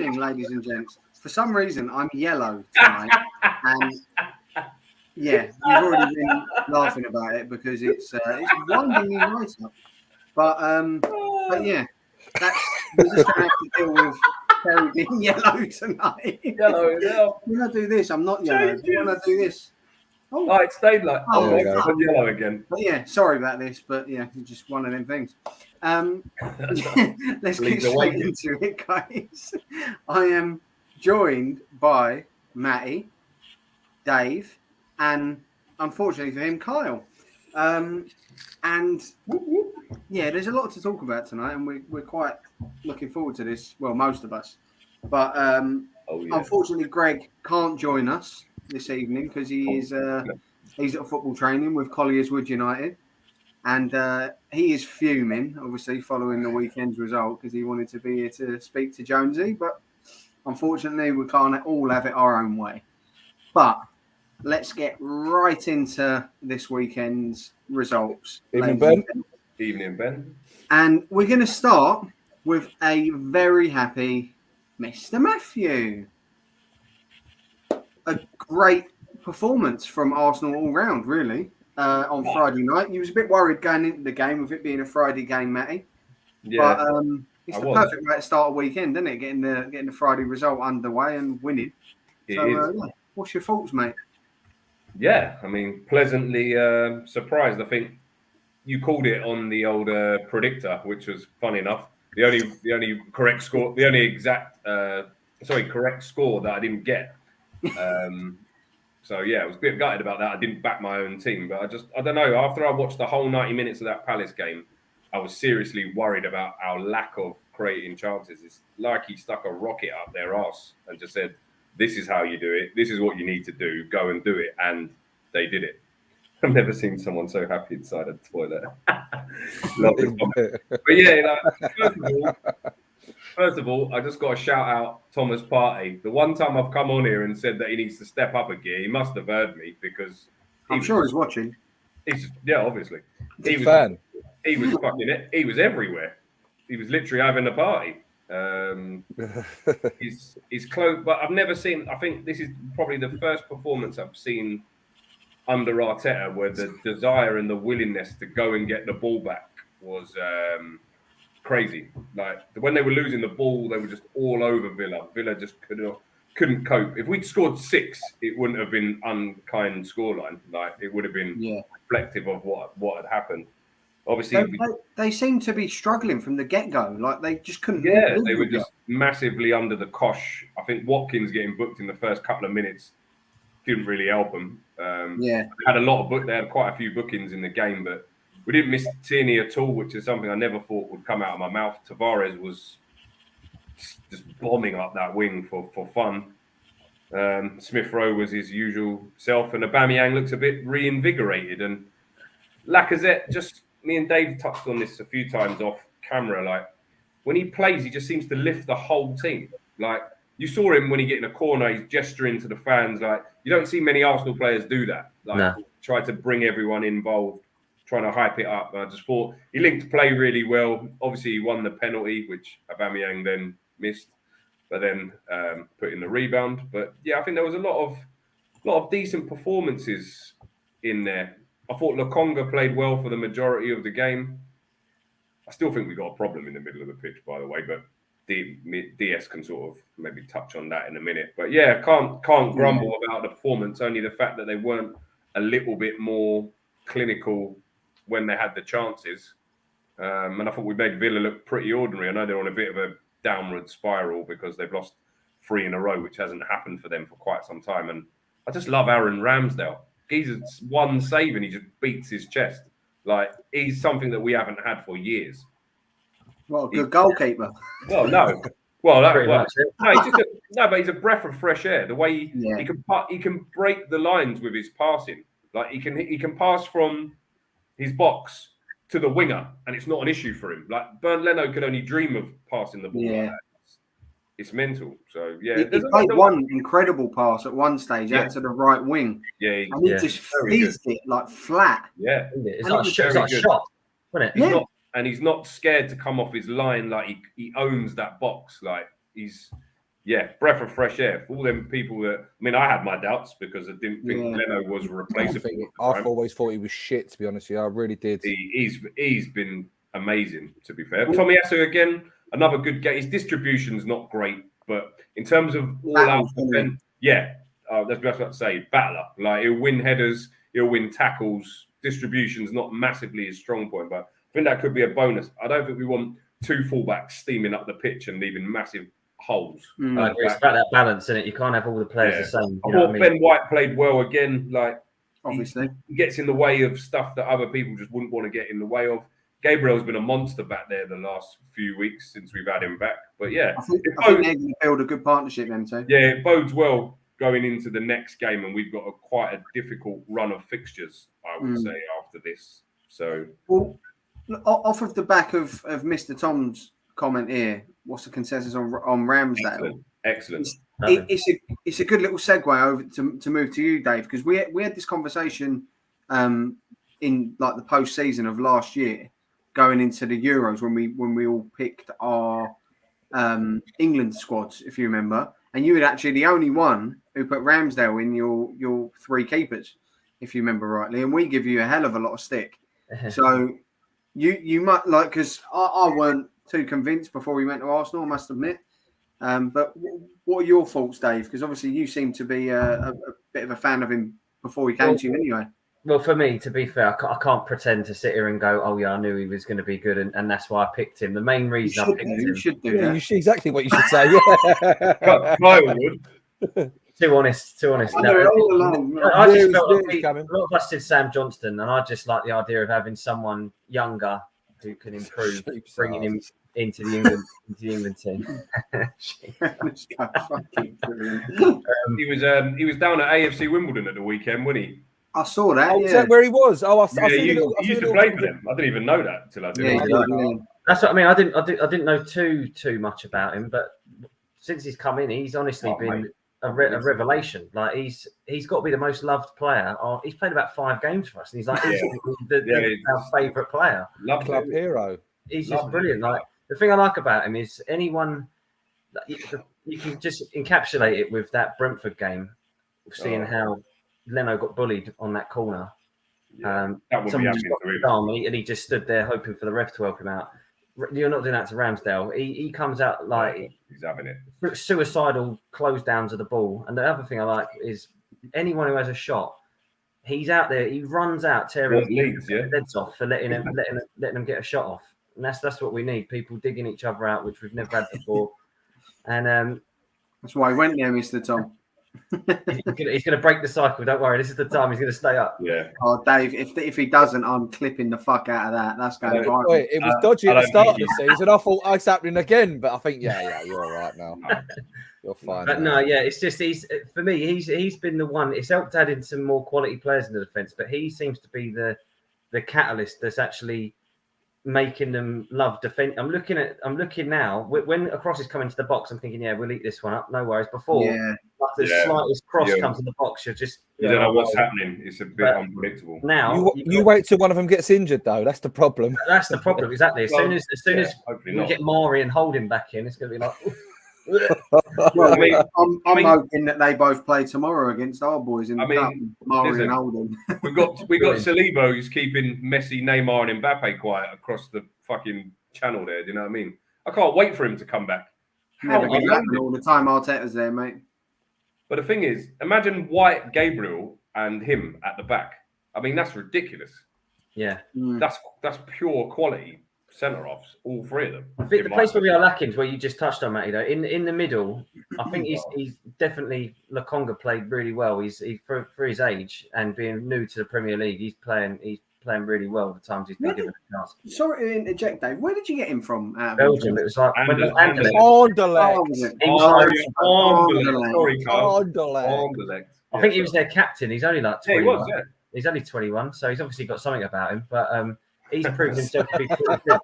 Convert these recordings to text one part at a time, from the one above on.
evening, ladies and gents. For some reason, I'm yellow tonight, and yeah, you've already been laughing about it because it's winding me right up. But yeah, we're just gonna have to deal with Terry being yellow tonight. Yellow as hell. When I do this, I'm not yellow. When I do this, oh, it stayed like yellow again. But yeah, sorry about this, but yeah, it's just one of them things. Let's get straight into it, guys. I am joined by Matty, Dave, and unfortunately for him, Kyle. And yeah, there's a lot to talk about tonight, and we're quite looking forward to this. Well, most of us, but unfortunately, Greg can't join us this evening because he's at football training with Collier's Wood United, and he is fuming, obviously, following the weekend's result because he wanted to be here to speak to Jonesy, but unfortunately, we can't all have it our own way. But let's get right into this weekend's results. Evening, Ben. Evening, Ben. And we're going to start with a very happy Mr. Matthew. A great performance from Arsenal all round, really, on Friday night. You was a bit worried going into the game with it being a Friday game, Matty. Yeah, but it's the perfect way to start a weekend, isn't it? Getting the Friday result underway and winning. What's your thoughts, mate? Yeah, I mean, pleasantly surprised. I think you called it on the old predictor, which was funny enough. The only correct score, correct score that I didn't get. So yeah, I was a bit gutted about that. I didn't back my own team, but I don't know. After I watched the whole 90 minutes of that Palace game, I was seriously worried about our lack of creating chances. It's like he stuck a rocket up their arse and just said, "This is how you do it. This is what you need to do. Go and do it." And they did it. I've never seen someone so happy inside a toilet. But yeah, first of all, I just got to shout out Thomas Partey. The one time I've come on here and said that he needs to step up a gear, he must have heard me because I'm sure he's watching. Obviously. He was fucking it. He was everywhere. He was literally having a party. He's close, but I've never seen. I think this is probably the first performance I've seen under Arteta where the desire and the willingness to go and get the ball back was crazy. Like when they were losing the ball, they were just all over Villa. Villa just couldn't cope. If we'd scored 6, it wouldn't have been unkind scoreline. Like it would have been reflective of what had happened. Obviously, they seem to be struggling from the get-go. Like they just couldn't. Yeah, they were just massively under the cosh. I think Watkins getting booked in the first couple of minutes didn't really help them. They had they had quite a few bookings in the game, but we didn't miss Tierney at all, which is something I never thought would come out of my mouth. Tavares was just bombing up that wing for fun. Smith Rowe was his usual self, and Aubameyang looks a bit reinvigorated, and Lacazette me and Dave touched on this a few times off camera. Like when he plays, he just seems to lift the whole team. Like you saw him when he get in a corner, he's gesturing to the fans. Like you don't see many Arsenal players do that. Like try to bring everyone involved, trying to hype it up. I just thought he linked play really well. Obviously, he won the penalty, which Aubameyang then missed, but then put in the rebound. But yeah, I think there was a lot of decent performances in there. I thought Lokonga played well for the majority of the game. I still think we got a problem in the middle of the pitch, by the way, but DS can sort of maybe touch on that in a minute. But yeah, can't grumble about the performance, only the fact that they weren't a little bit more clinical when they had the chances. And I thought we made Villa look pretty ordinary. I know they're on a bit of a downward spiral because they've lost 3 in a row, which hasn't happened for them for quite some time. And I just love Aaron Ramsdale. He's one save and he just beats his chest. Like he's something that we haven't had for years. Well, good goalkeeper. Well, no. But he's a breath of fresh air. The way he can break the lines with his passing. Like he can pass from his box to the winger, and it's not an issue for him. Like Bernd Leno could only dream of passing the ball like that. It's mental. So yeah, he played one incredible pass at one stage out to the right wing. Yeah, and he just fizzed it like flat. Yeah, it's like a shot, wasn't it? He's not scared to come off his line. Like he owns that box. Like he's breath of fresh air for all them people that. I mean, I had my doubts because I didn't think Leno was replaceable. I've always thought he was shit. To be honest with you, I really did. He's been amazing. To be fair, Tomiyasu again, another good game. His distribution's not great, but in terms of all-out defense, that's what I was about to say. Battler, like he'll win headers, he'll win tackles. Distribution's not massively his strong point, but I think that could be a bonus. I don't think we want two fullbacks steaming up the pitch and leaving massive holes. I agree. It's about that balance, isn't it? You can't have all the players the same. I thought Ben White played well again. Like, obviously, he gets in the way of stuff that other people just wouldn't want to get in the way of. Gabriel's been a monster back there the last few weeks since we've had him back. But yeah, I think they're going to build a good partnership, them two. Yeah, it bodes well going into the next game, and we've got quite a difficult run of fixtures, I would say, after this. So, well, off of the back of Mr. Tom's comment here, what's the consensus on Ramsdale? Excellent. It's a good little segue over to move to you, Dave, because we had this conversation in like the post-season of last year, going into the Euros when we all picked our England squads, if you remember, and you were actually the only one who put Ramsdale in your three keepers, if you remember rightly, and we give you a hell of a lot of stick. So you might like, because I weren't too convinced before we went to Arsenal, I must admit. But what are your thoughts, Dave? Because obviously you seem to be a bit of a fan of him before he came to you anyway. Well, for me, to be fair, I can't pretend to sit here and go, oh, yeah, I knew he was going to be good, and that's why I picked him. The main reason I picked him... You should do that. You should, exactly what you should say, Kyle would. Too honest. I just felt like a lot of us did Sam Johnston, and I just like the idea of having someone younger who can improve, bringing him into the England team. He was down at AFC Wimbledon at the weekend, wasn't he? I saw that. Was that where he was? Oh, he used to play for them. I didn't even know that until I did. That's what I mean. I didn't know too much about him, but since he's come in, he's honestly been a revelation. Like he's got to be the most loved player. He's played about 5 games for us, and he's like our favourite player. Club hero. He's just brilliant. Like the thing I like about him is anyone you can just encapsulate it with that Brentford game, seeing how Leno got bullied on that corner. That would be happening and he just stood there hoping for the ref to help him out. You're not doing that to Ramsdale. He comes out like he's having it. Suicidal close downs of the ball. And the other thing I like is anyone who has a shot, he's out there. He runs out tearing Leeds, heads off for letting them get a shot off. And that's what we need. People digging each other out, which we've never had before. And that's why I went there, Mr. Tom. he's going to break the cycle. Don't worry. This is the time he's going to stay up. Yeah. Oh, Dave, if he doesn't, I'm clipping the fuck out of that. That's going to be. It was dodgy at the start of the season. I thought it's happening again, but I think you're all right now. You're fine. But no, it's just for me. He's been the one. It's helped add in some more quality players in the defence, but he seems to be the catalyst that's actually making them love defense. I'm looking now. When a cross is coming to the box, I'm thinking, we'll eat this one up. No worries. Before, the slightest cross comes to the box, you don't know what's happening. It's a bit unpredictable. Now you wait till one of them gets injured, though. That's the problem. That's the problem, exactly. As soon as we get Mari and Holding back in, it's going to be like. Well, I'm hoping that they both play tomorrow against our boys in the cup, Mari and Holden. we got Saliba who's keeping Messi, Neymar, and Mbappe quiet across the fucking channel there. Do you know what I mean? I can't wait for him to come back. Never be happening all the time. Arteta's there, mate. But the thing is, imagine White, Gabriel, and him at the back. I mean, that's ridiculous. Yeah, that's pure quality. Centre-offs, all 3 of them. I think the place where we are lacking is where you just touched on, Matty, though. In the middle, I think he's definitely Lokonga played really well. He's for his age and being new to the Premier League, he's playing really well the times he's been given a chance. Sorry to interject, Dave. Where did you get him from? Belgium. It was like Anderlecht. I think he was their captain. He's only like 21. He's only 21, so he's obviously got something about him. But he's proven himself to be pretty good.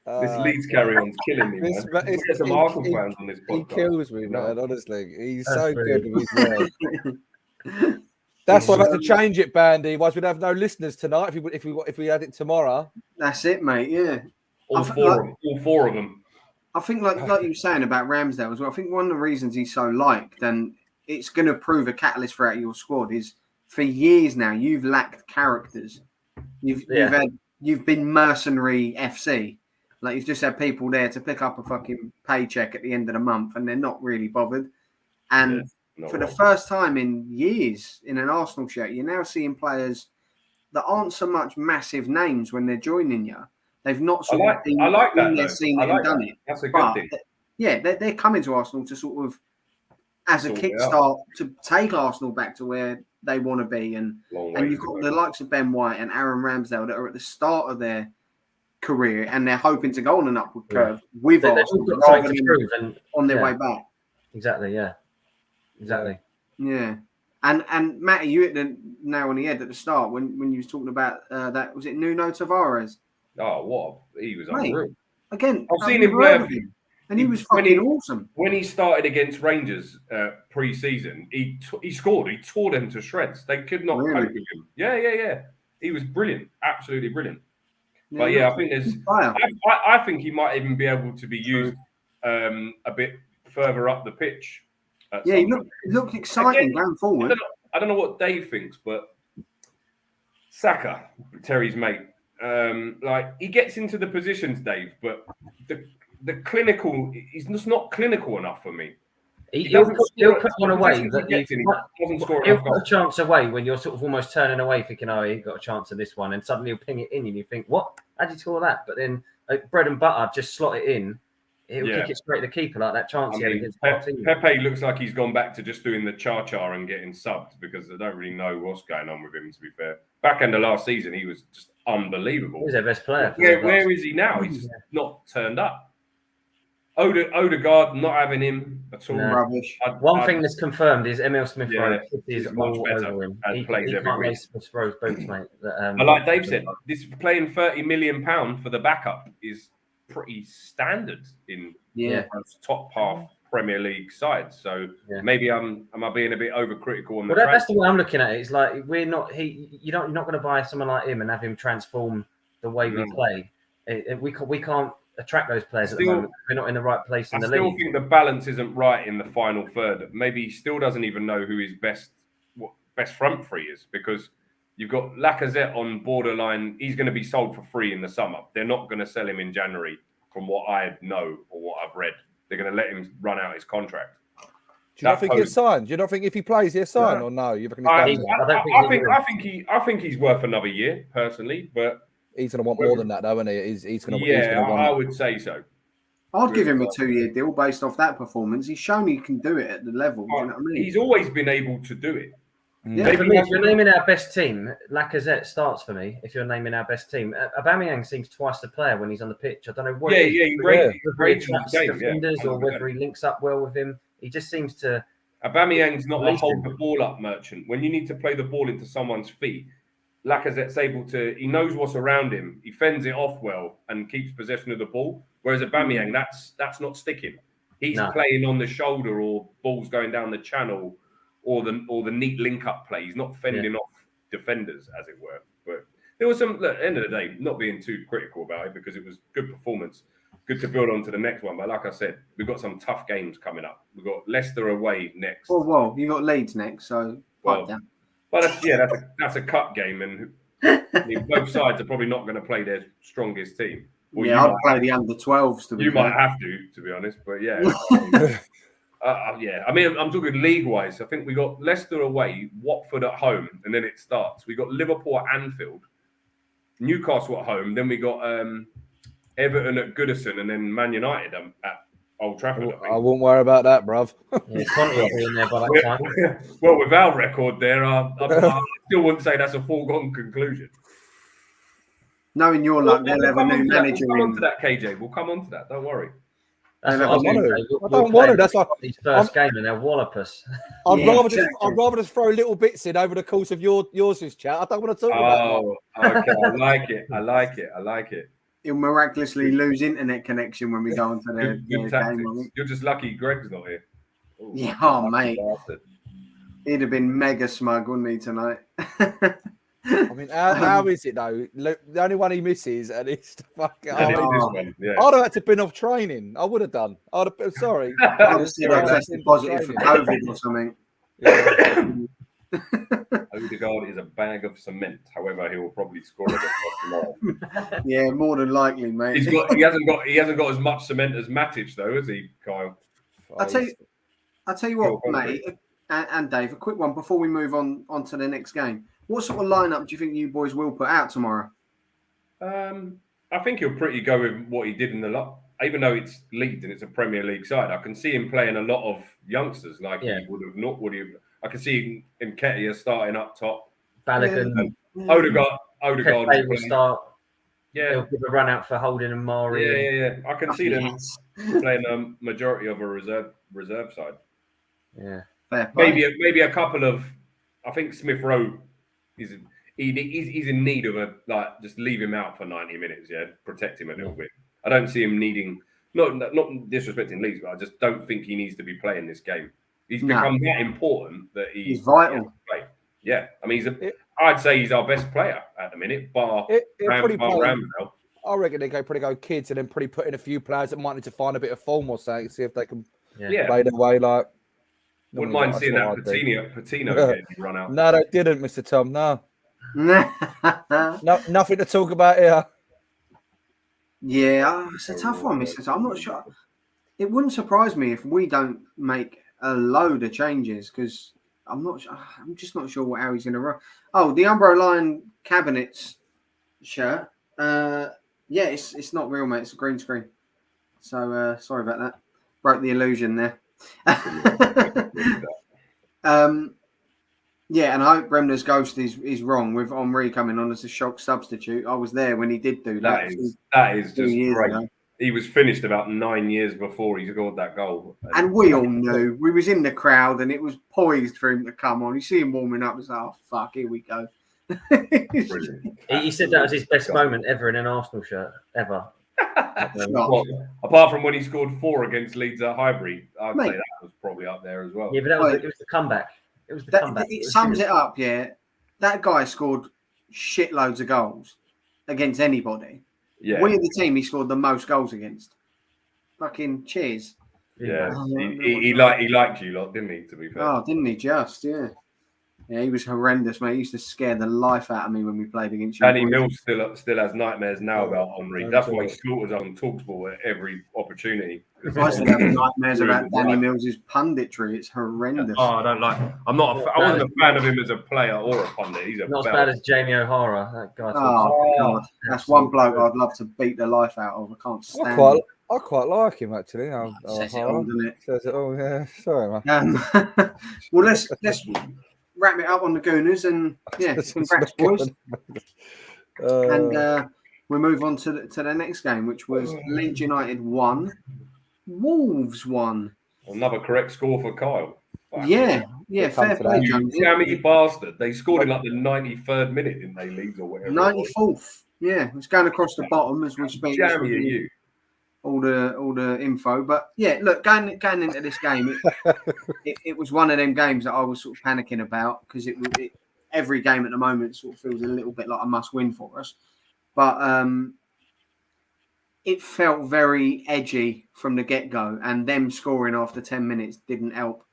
This Leeds carry-on's killing me, man. There's some Arsenal fans on this podcast. He kills me, man, honestly. He's so good with his work. That's why I've had to change it, Bandy. Otherwise, we'd have no listeners tonight if we had it tomorrow. That's it, mate, yeah. All four of them. I think like you were saying about Ramsdale as well. I think one of the reasons he's so liked, and it's going to prove a catalyst throughout your squad, is for years now you've lacked characters. You've been mercenary FC. Like you've just had people there to pick up a fucking paycheck at the end of the month, and they're not really bothered. And for the first time in years in an Arsenal shirt, you're now seeing players that aren't so much massive names when they're joining you. They've not seen it and done it. That's a good thing. Yeah, they're coming to Arsenal to sort of, as a kickstart, to take Arsenal back to where they want to be. And you've got the likes of Ben White and Aaron Ramsdale that are at the start of their career, and they're hoping to go on an upward curve with Arsenal rather than on their way back. Exactly, yeah. Exactly. Yeah. And Matty, you hit the nail on the head at the start when you was talking about that. Was it Nuno Tavares? Oh, what? He was unreal. Again, I've seen him play, and he was fucking awesome. When he started against Rangers pre-season, he scored. He tore them to shreds. They could not cope with him. Yeah. He was brilliant, absolutely brilliant. But I think there's. I think he might even be able to be used a bit further up the pitch. Yeah, he looked exciting going forward. I don't know what Dave thinks, but Saka, Terry's mate, like he gets into the positions, Dave, but the clinical, he's just not clinical enough for me. He'll put one away that he'll put a chance away when you're sort of almost turning away, thinking, "Oh, he got a chance of this one," and suddenly he'll ping it in, and you think, "What? How did you score that?" But then, bread and butter, just slot it in. He'll kick it straight to the keeper like that chance he had against Pepe looks like he's gone back to just doing the cha-cha and getting subbed because I don't really know what's going on with him, to be fair. Back end of last season, he was just unbelievable. He was their best player. Where is he now? He's not turned up. Odegaard, not having him at all. No. Rubbish. One thing that's confirmed is Emil Smith Rowe is much better. over him. He plays every week. Rowe's boots, mate. Like Dave said, this playing £30 million for the backup is pretty standard in top half Premier League sides. So maybe am I being a bit overcritical on the that's the way I'm looking at it. It's like you're not going to buy someone like him and have him transform the way we play. We can't attract those players at the moment. We're not in the right place in the league. I still think the balance isn't right in the final third. Maybe he still doesn't even know who his best front three is, because you've got Lacazette on borderline. He's going to be sold for free in the summer. They're not going to sell him in January, from what I know or what I've read. They're going to let him run out his contract. Do you not think he'll sign? Do you not think if he plays, he'll sign or no? I think he's worth another year personally, but he's going to want more than that, though, isn't he? He's going to. I would say so. I'd give him a 2-year deal based off that performance. He's shown he can do it at the level. Do you know what I mean? He's always been able to do it. Yeah, for me, if you're naming our best team, Lacazette starts for me. If you're naming our best team, Aubameyang seems twice the player when he's on the pitch. I don't know what. He attracts defenders or whether he links up well with him. He just seems to. Aubameyang's not a hold the ball up merchant. When you need to play the ball into someone's feet, Lacazette's able to. He knows what's around him. He fends it off well and keeps possession of the ball. Whereas Aubameyang, that's not sticking. He's playing on the shoulder or balls going down the channel. Or the neat link-up play. He's not fending off defenders, as it were. But there was some, at the end of the day, not being too critical about it because it was good performance. Good to build on to the next one. But like I said, we've got some tough games coming up. We've got Leicester away next. Well, you've got Leeds next, so but that's a cup game. And both sides are probably not going to play their strongest team. Well, I'd play the under-12s. You might have to be honest. But yeah. I mean, I'm talking league-wise. I think we got Leicester away, Watford at home, and then it starts. We got Liverpool at Anfield, Newcastle at home, then we got Everton at Goodison, and then Man United at Old Trafford. I wouldn't worry about that, bruv. Conte will be in there by that time. Well, with our record there, I still wouldn't say that's a foregone conclusion. Knowing your luck, they'll have a new manager. We'll come on to that, KJ. We'll come on to that. Don't worry. I don't want to. That's why his first game and they'll wallop us. I'd rather just throw little bits in over the course of yours, chat. I don't want to talk about it. Okay. I like it. He'll miraculously lose internet connection when we go on to the game. You're just lucky Greg's not here. Mate. He'd have been mega smug, wouldn't he, tonight? I mean, how is it though? Look, the only one he misses, and it's fucking. And it's I'd this one, yeah. have had to been off training. I would have done. I'd have. Sorry. I'd have said I tested positive for COVID or something. Yeah. Odegaard is a bag of cement. However, he will probably score against us tomorrow. Yeah, more than likely, mate. He hasn't got as much cement as Matic though, has he, Kyle? I'll tell you what, mate, and Dave, a quick one before we move on to the next game. What sort of lineup do you think you boys will put out tomorrow? I think he'll pretty go with what he did in the lot. Even though it's Leeds and it's a Premier League side, I can see him playing a lot of youngsters like he would have not. I can see him Nketiah starting up top. Balogun, Odegaard will start. Yeah, he'll give a run out for Holding and Mari. Yeah. I can see them playing a majority of a reserve side. Yeah, maybe a couple of. I think Smith Rowe he's in need of just leave him out for 90 minutes. Yeah, protect him a little bit. I don't see him needing not disrespecting Leeds, but I just don't think he needs to be playing this game. He's become that important that he's vital. Yeah, I mean I'd say he's our best player at the minute, bar Ramsdale. I reckon they probably go kids and then probably put in a few players that might need to find a bit of form or something, see if they can play their way like. Wouldn't mind seeing that Patino getting run out. No, they didn't, Mr. Tom. No, nothing to talk about here. Yeah, it's a tough one, Mr. Tom. I'm not sure. It wouldn't surprise me if we don't make a load of changes because I'm not sure. I'm just not sure how he's going to run. Oh, the Umbro Lion Cabinets shirt. Yeah, it's not real, mate. It's a green screen. So sorry about that. Broke the illusion there. Yeah, and I hope Bremner's ghost is wrong with Henry coming on as a shock substitute. I was there when he did do that. That is just great. Ago. He was finished about 9 years before he scored that goal. And we all knew. We was in the crowd and it was poised for him to come on. You see him warming up. It's like, oh, fuck, here we go. He said that was his best moment ever in an Arsenal shirt, ever. Apart from when he scored 4 against Leeds at Highbury, I'd say that was probably up there as well. Yeah, but it was the comeback. It was the comeback. It sums it up, yeah. That guy scored shitloads of goals against anybody. Yeah. We're the team he scored the most goals against. Fucking cheers. Yeah. He liked you lot, didn't he, to be fair? Oh, didn't he just? Yeah. Yeah, he was horrendous, mate. He used to scare the life out of me when we played against you. Danny Mills still has nightmares now about Henry. That's why he slaughters on TalkSport at every opportunity. I still have nightmares about Danny Mills' punditry. It's horrendous. Oh, I don't like. I wasn't a fan of him as a player or a pundit. He's not as bad as Jamie O'Hara. That guy. Oh God, that's one bloke I'd love to beat the life out of. I can't stand him. I quite like him actually. Says it all, doesn't it? Says it all, yeah. Sorry, man. Well, let's wrap it up on the Gunners and congrats, boys. And we move on to the next game, which was Leeds United 1, Wolves 1. Another correct score for Kyle. Wow. Yeah, fair play, Jones. Jammy bastard. They scored in like the 93rd minute, didn't they, Leeds or whatever? 94th. Yeah, it's going across the bottom as we speak. Jammy, are you? All the info, but yeah, look, going into this game, it was one of them games that I was sort of panicking about because every game at the moment sort of feels a little bit like a must-win for us, but it felt very edgy from the get-go, and them scoring after 10 minutes didn't help.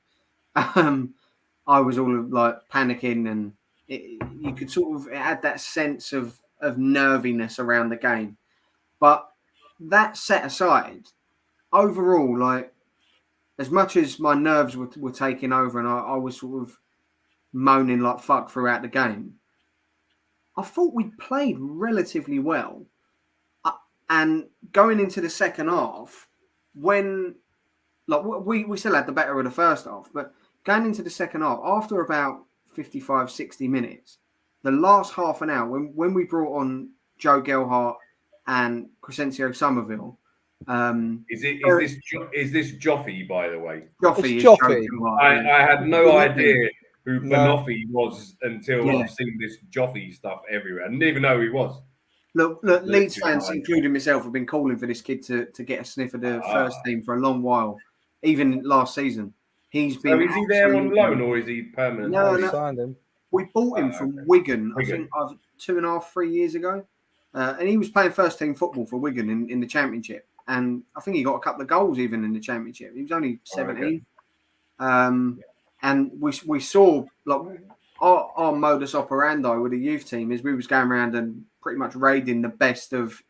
I was all like panicking, and you could sort of add that sense of nerviness around the game, but. That set aside, overall, like as much as my nerves were taking over and I was sort of moaning like fuck throughout the game, I thought we played relatively well. And going into the second half, when like we still had the better of the first half, but going into the second half, after about 55, 60 minutes, the last half an hour, when we brought on Joe Gelhardt and Crescencio Somerville. Is this Joffy, by the way? Joffy. I had no idea who Banoffee was until I've seen this Joffy stuff everywhere. I didn't even know who he was. Look, Leeds fans, including myself, have been calling for this kid to get a sniff of the first team for a long while, even last season. He's been. So is he there on loan or is he permanent? No. Signed him. We bought him from Wigan, I think 2.5, 3 years ago. And he was playing first team football for Wigan in the Championship. And I think he got a couple of goals even in the Championship. He was only 17. And we saw like our modus operandi with the youth team is we was going around and pretty much raiding the best of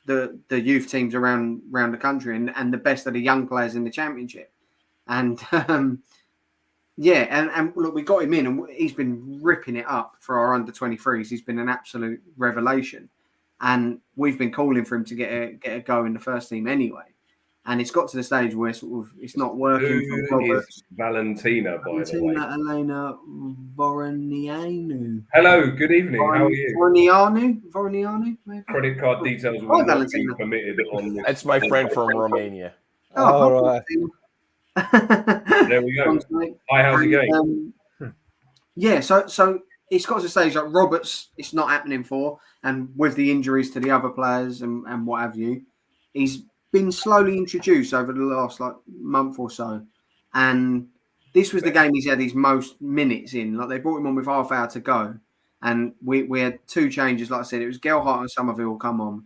the youth teams around the country and the best of the young players in the Championship. And and look, we got him in and he's been ripping it up for our under 23s. He's been an absolute revelation. And we've been calling for him to get a go in the first team anyway. And it's got to the stage where it's not working. Who is Valentina, by the way? Elena Voronianu. Hello, good evening. How are you? Voronianu, maybe? Credit card details will not be permitted on this. That's my friend from Romania. Oh, right. There we go. Hi, how's it going? So it's got to the stage like Roberts, it's not happening for, and with the injuries to the other players and what have you, he's been slowly introduced over the last month or so, and this was the game he's had his most minutes in. Like they brought him on with half hour to go, and we had two changes. Like I said, it was Gelhardt and Somerville come on.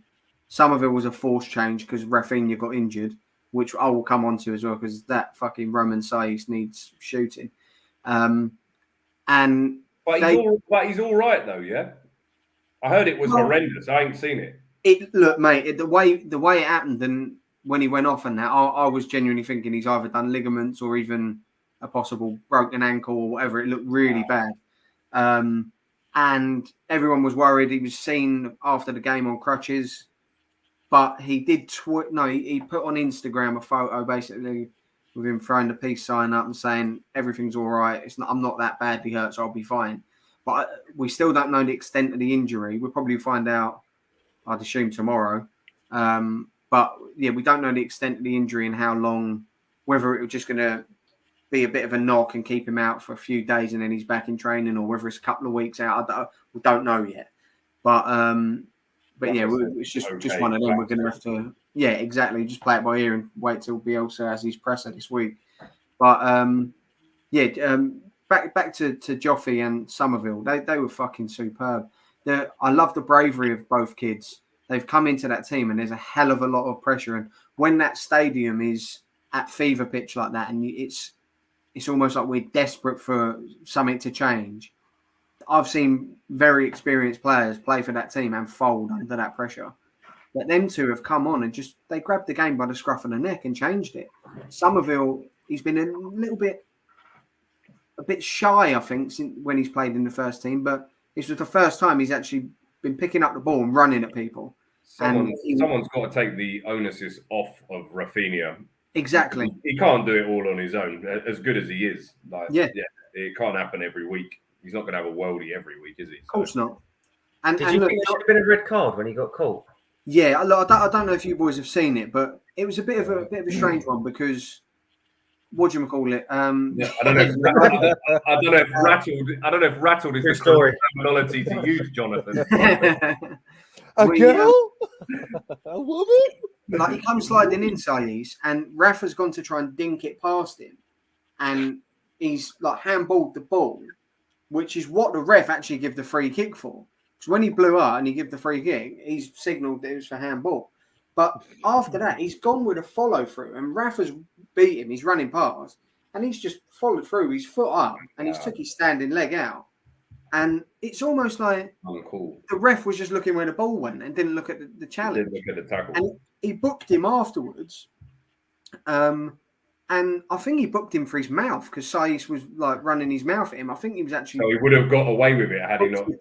Somerville was a forced change because Rafinha got injured, which I will come on to as well because that fucking Roman Saiz needs shooting. But he's all right though, yeah. I heard it was horrendous. I ain't seen it. Look, mate, the way it happened and when he went off and that, I was genuinely thinking he's either done ligaments or even a possible broken ankle or whatever. It looked really bad. And everyone was worried. He was seen after the game on crutches, but he did he put on Instagram a photo basically with him throwing the peace sign up and saying everything's all right. I'm not that badly hurt, so I'll be fine. But we still don't know the extent of the injury. We'll probably find out, I'd assume, tomorrow. But yeah, we don't know the extent of the injury and how long, whether it was just going to be a bit of a knock and keep him out for a few days and then he's back in training, or whether it's a couple of weeks out. We don't know yet. But yeah, it's just one of them. We're going to have to, exactly, just play it by ear and wait till Bielsa has his presser this week. But back to Joffy and Somerville. They were fucking superb. I love the bravery of both kids. They've come into that team and there's a hell of a lot of pressure. And when that stadium is at fever pitch like that, and it's almost like we're desperate for something to change. I've seen very experienced players play for that team and fold under that pressure. But them two have come on and they grabbed the game by the scruff of the neck and changed it. Somerville, he's been a bit shy, I think, when he's played in the first team. But this was the first time he's actually been picking up the ball and running at people. Someone's got to take the onus off of Rafinha. Exactly. He can't do it all on his own, as good as he is. It can't happen every week. He's not going to have a worldie every week, is he? Of course not. Did you think it should have been a red card when he got caught? Yeah, I don't know if you boys have seen it, but it was a bit of a strange one because what do you call it? I don't know if rattled is the correct terminology to use, Jonathan. A girl? A woman? Like he comes sliding in, Saiz, and Rafa's gone to try and dink it past him, and he's like handballed the ball, which is what the ref actually give the free kick for. Because when he blew out and he gave the free kick, he's signalled that it was for handball. But after that, he's gone with a follow through, and Rafa's beat him. He's running past, and he's just followed through his foot up, and he's took his standing leg out. And it's almost like the ref was just looking where the ball went and didn't look at the challenge. Didn't look at the tackle. And he booked him afterwards. And I think he booked him for his mouth because Saiz was like running his mouth at him. I think he was actually. So he would have got away with it had he not run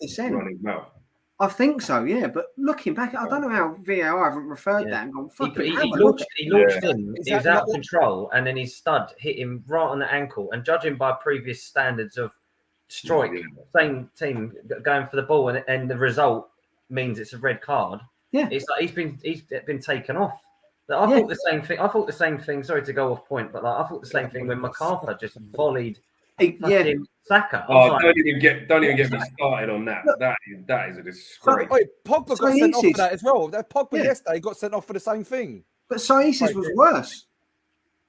his mouth. I think so, yeah. But looking back, I don't know how VAR haven't referred that and gone, he launched in, he was out of control, and then his stud hit him right on the ankle. And judging by previous standards of strike, same team going for the ball, and the result means it's a red card. Yeah, it's like he's been taken off. I thought the same thing. I thought the same thing. Sorry to go off point, but I thought the same thing when MacArthur just volleyed. Saka. Don't even get me started on that. That is a disgrace. Wait, Pogba got sent off for that as well. That Pogba yesterday got sent off for the same thing. But Saiz's was worse.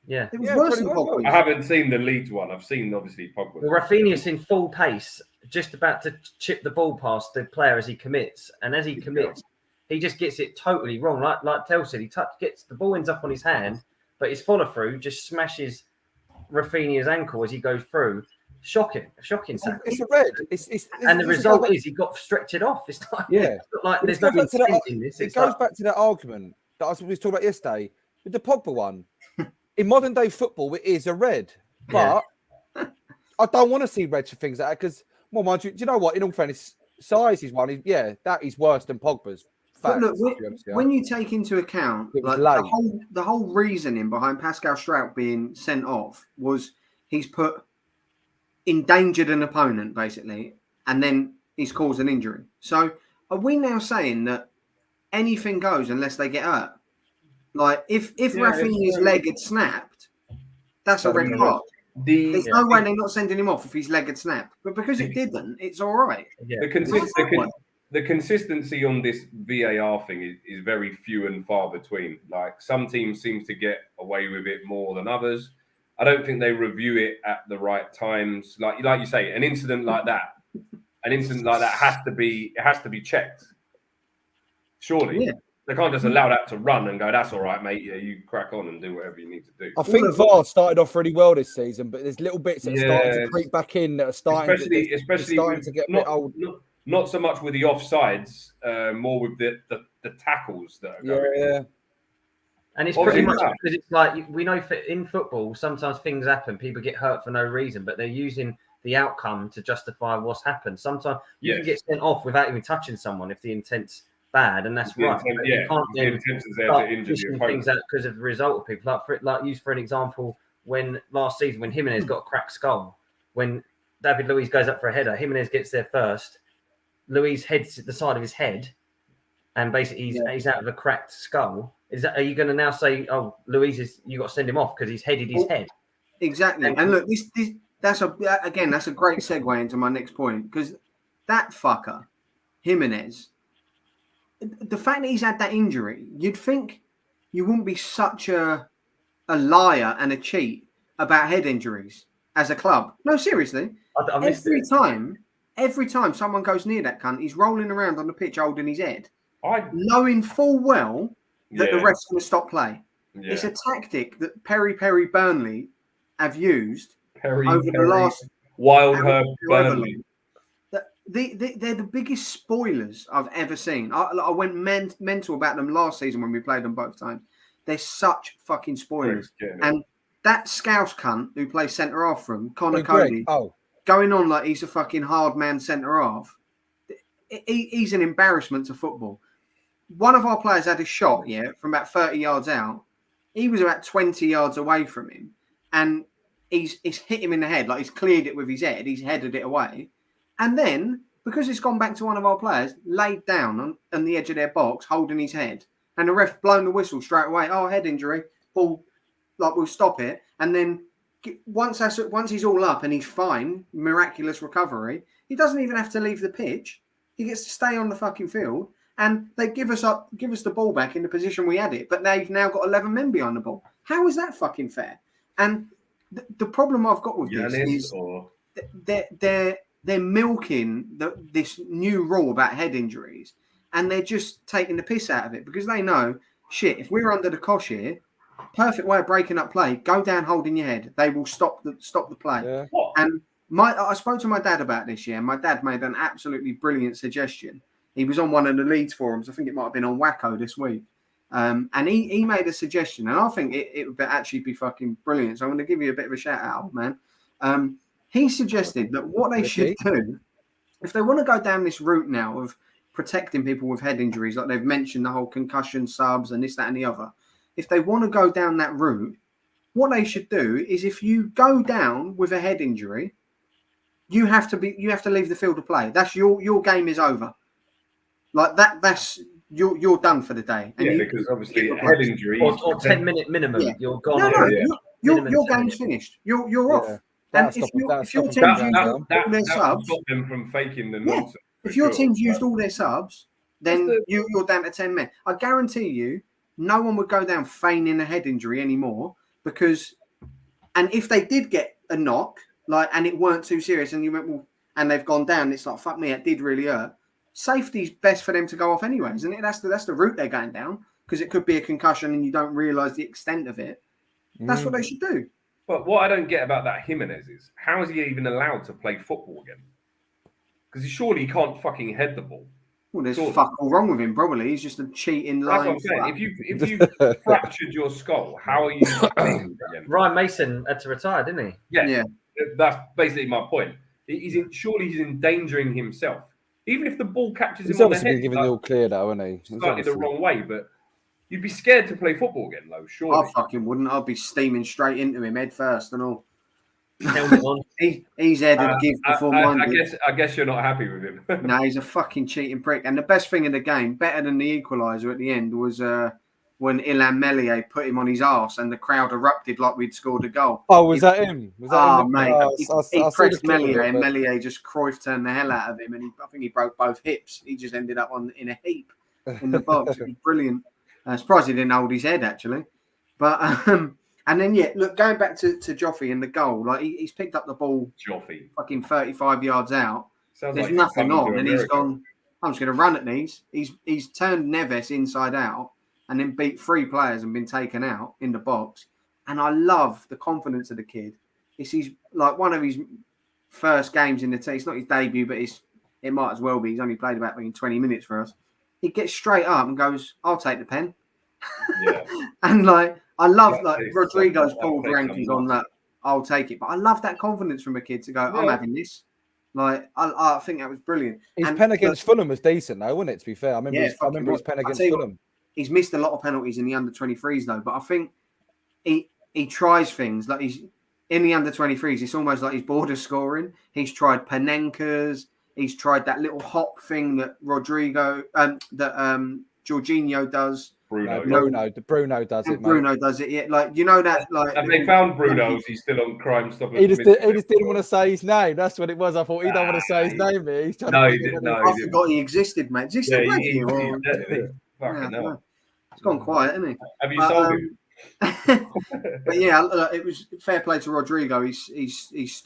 Yeah, it was worse than Pogba. I haven't seen the Leeds one. I've seen obviously Pogba. Well, Rafinha's in full pace, just about to chip the ball past the player as he commits, and as he commits, he just gets it totally wrong. Like Tel said, gets the ball ends up on his hand, but his follow through just smashes Rafinha's ankle as he goes through. Shocking tackle. It's a red. And the result is he got stretched off. It's like, there's no intent in this. It goes back to that argument that I was talking about yesterday with the Pogba one. In modern day football, it is a red, but I don't want to see reds for things like that because, well, mind you, do you know what? In all fairness, size is one. That is worse than Pogba's. But look, when you take into account like the whole reasoning behind Pascal Struijk being sent off was he's endangered an opponent basically, and then he's caused an injury. So are we now saying that anything goes unless they get hurt? Like if Rafinha's leg had snapped, that's a red card. There's no way they're not sending him off if his leg had snapped. But because it didn't, it's all right. Yeah. The consistency on this VAR thing is very few and far between. Like some teams seem to get away with it more than others. I don't think they review it at the right times. Like you say, an incident like that has to be checked. Surely. Yeah. They can't just allow that to run and go, that's all right, mate. Yeah, you crack on and do whatever you need to do. I think VAR started off really well this season, but there's little bits that are starting to creep back in that are starting to get a bit old. Not so much with the offsides, more with the tackles that are going. Yeah. And it's pretty much because it's like we know in football, sometimes things happen, people get hurt for no reason, but they're using the outcome to justify what's happened. Sometimes you can get sent off without even touching someone if the intent's bad, and that's right. You can't then start pushing things out because of the result of people. Use for an example, when last season when Jimenez got a cracked skull, when David Luiz goes up for a header, Jimenez gets there first. Luiz heads at the side of his head, and basically he's out of a cracked skull. Are you going to now say, "Oh, Luiz you got to send him off because he's headed his head"? Exactly. And look, that's a great segue into my next point because that fucker, Jimenez. The fact that he's had that injury, you'd think you wouldn't be such a liar and a cheat about head injuries as a club. No, seriously. Every time someone goes near that cunt, he's rolling around on the pitch holding his head, knowing full well that the ref's going to stop play. Yeah. It's a tactic that Perry Burnley have used over the last... Wild Herb Burnley. They're the biggest spoilers I've ever seen. I went mental about them last season when we played them both times. They're such fucking spoilers. And that Scouse cunt who plays centre half for him, Connor Cody, going on like he's a fucking hard man centre half. He's an embarrassment to football. One of our players had a shot, from about 30 yards out. He was about 20 yards away from him, and he's hit him in the head. Like he's cleared it with his head. He's headed it away. And then, because it's gone back to one of our players, laid down on the edge of their box, holding his head. And the ref blown the whistle straight away. Oh, head injury. Ball, we'll stop it. And then once he's all up and he's fine, miraculous recovery, he doesn't even have to leave the pitch. He gets to stay on the fucking field. And they give us the ball back in the position we had it. But they've now got 11 men behind the ball. How is that fucking fair? And the problem I've got with this is they're milking this new rule about head injuries, and they're just taking the piss out of it because they know, shit, if we're under the cosh here, perfect way of breaking up play, go down holding your head. They will stop the play. Yeah. And I spoke to my dad about this, and my dad made an absolutely brilliant suggestion. He was on one of the Leeds forums. I think it might have been on Wacko this week. And he made a suggestion, and I think it would actually be fucking brilliant. So I'm going to give you a bit of a shout out, man. He suggested that what they should do, if they want to go down this route now of protecting people with head injuries, like they've mentioned the whole concussion subs and this, that, and the other, if they want to go down that route, what they should do is if you go down with a head injury, you have to leave the field of play. That's your game is over. Like that's you're done for the day. And because obviously a head injury or 10-minute minimum. Yeah. You're gone. No, your game's finished. You're off. And if your team's used all their subs, stop them from faking the nonsense. If your team's used all their subs, then you're down to 10 men. I guarantee you, no one would go down feigning a head injury anymore because, and if they did get a knock, and it weren't too serious, and you went, well, and they've gone down. It's like, fuck me, it did really hurt. Safety's best for them to go off anyway, isn't it? That's the route they're going down, because it could be a concussion and you don't realise the extent of it. That's what they should do. But what I don't get about that Jimenez is, how is he even allowed to play football again? Because surely he can't fucking head the ball. Well, there's fuck all wrong with him, probably. He's just a cheating lying. That's what I'm saying. If you fractured your skull, how are you playing again? Ryan Mason had to retire, didn't he? Yeah. That's basically my point. Surely he's endangering himself. Even if the ball catches him on the head. He's giving the all clear, though, isn't he? Slightly the wrong way, but you'd be scared to play football again, though, surely. I fucking wouldn't. I'd be steaming straight into him, head first and all. Helmet on. He's head and give before mine. I guess you're not happy with him. No, he's a fucking cheating prick. And the best thing in the game, better than the equaliser at the end, was when Ilhan Melier put him on his arse and the crowd erupted like we'd scored a goal. Oh, was that him? Was that him? Mate. He pressed Melier and Melier just Cruyff turned the hell out of him, and I think he broke both hips. He just ended up in a heap in the box. It was brilliant. Surprised he didn't hold his head, actually. But and then look, going back to Joffy and the goal, like he's picked up the ball, Joffy, fucking 35 yards out. Sounds There's like nothing on, and he's gone. I'm just going to run at these. He's turned Neves inside out, and then beat 3 players and been taken out in the box. And I love the confidence of the kid. It's like one of his first games in the team. It's not his debut, but it might as well be. He's only played about 20 minutes for us. He gets straight up and goes, "I'll take the pen." Yeah. And I love Rodrigo's pulled rankings on that. I'll take it, but I love that confidence from a kid to go, "I'm having this." I think that was brilliant. His pen against Fulham was decent, though, wasn't it? To be fair, I remember his pen against Fulham. He's missed a lot of penalties in the under-23s though, but I think he tries things like he's in the under-23s. It's almost like he's border scoring. He's tried Panenkas. He's tried that little hop thing that Jorginho does. Bruno does it. Bruno does it. Yeah, that. Have they found Bruno's? He's still on Crime Stoppers. He just didn't want to say his name. That's what it was. I thought he don't want to say his name. He's he didn't. I forgot he existed, mate. Existed, No. It's gone quiet, isn't he? Have you sold him? But it was fair play to Rodrigo. He's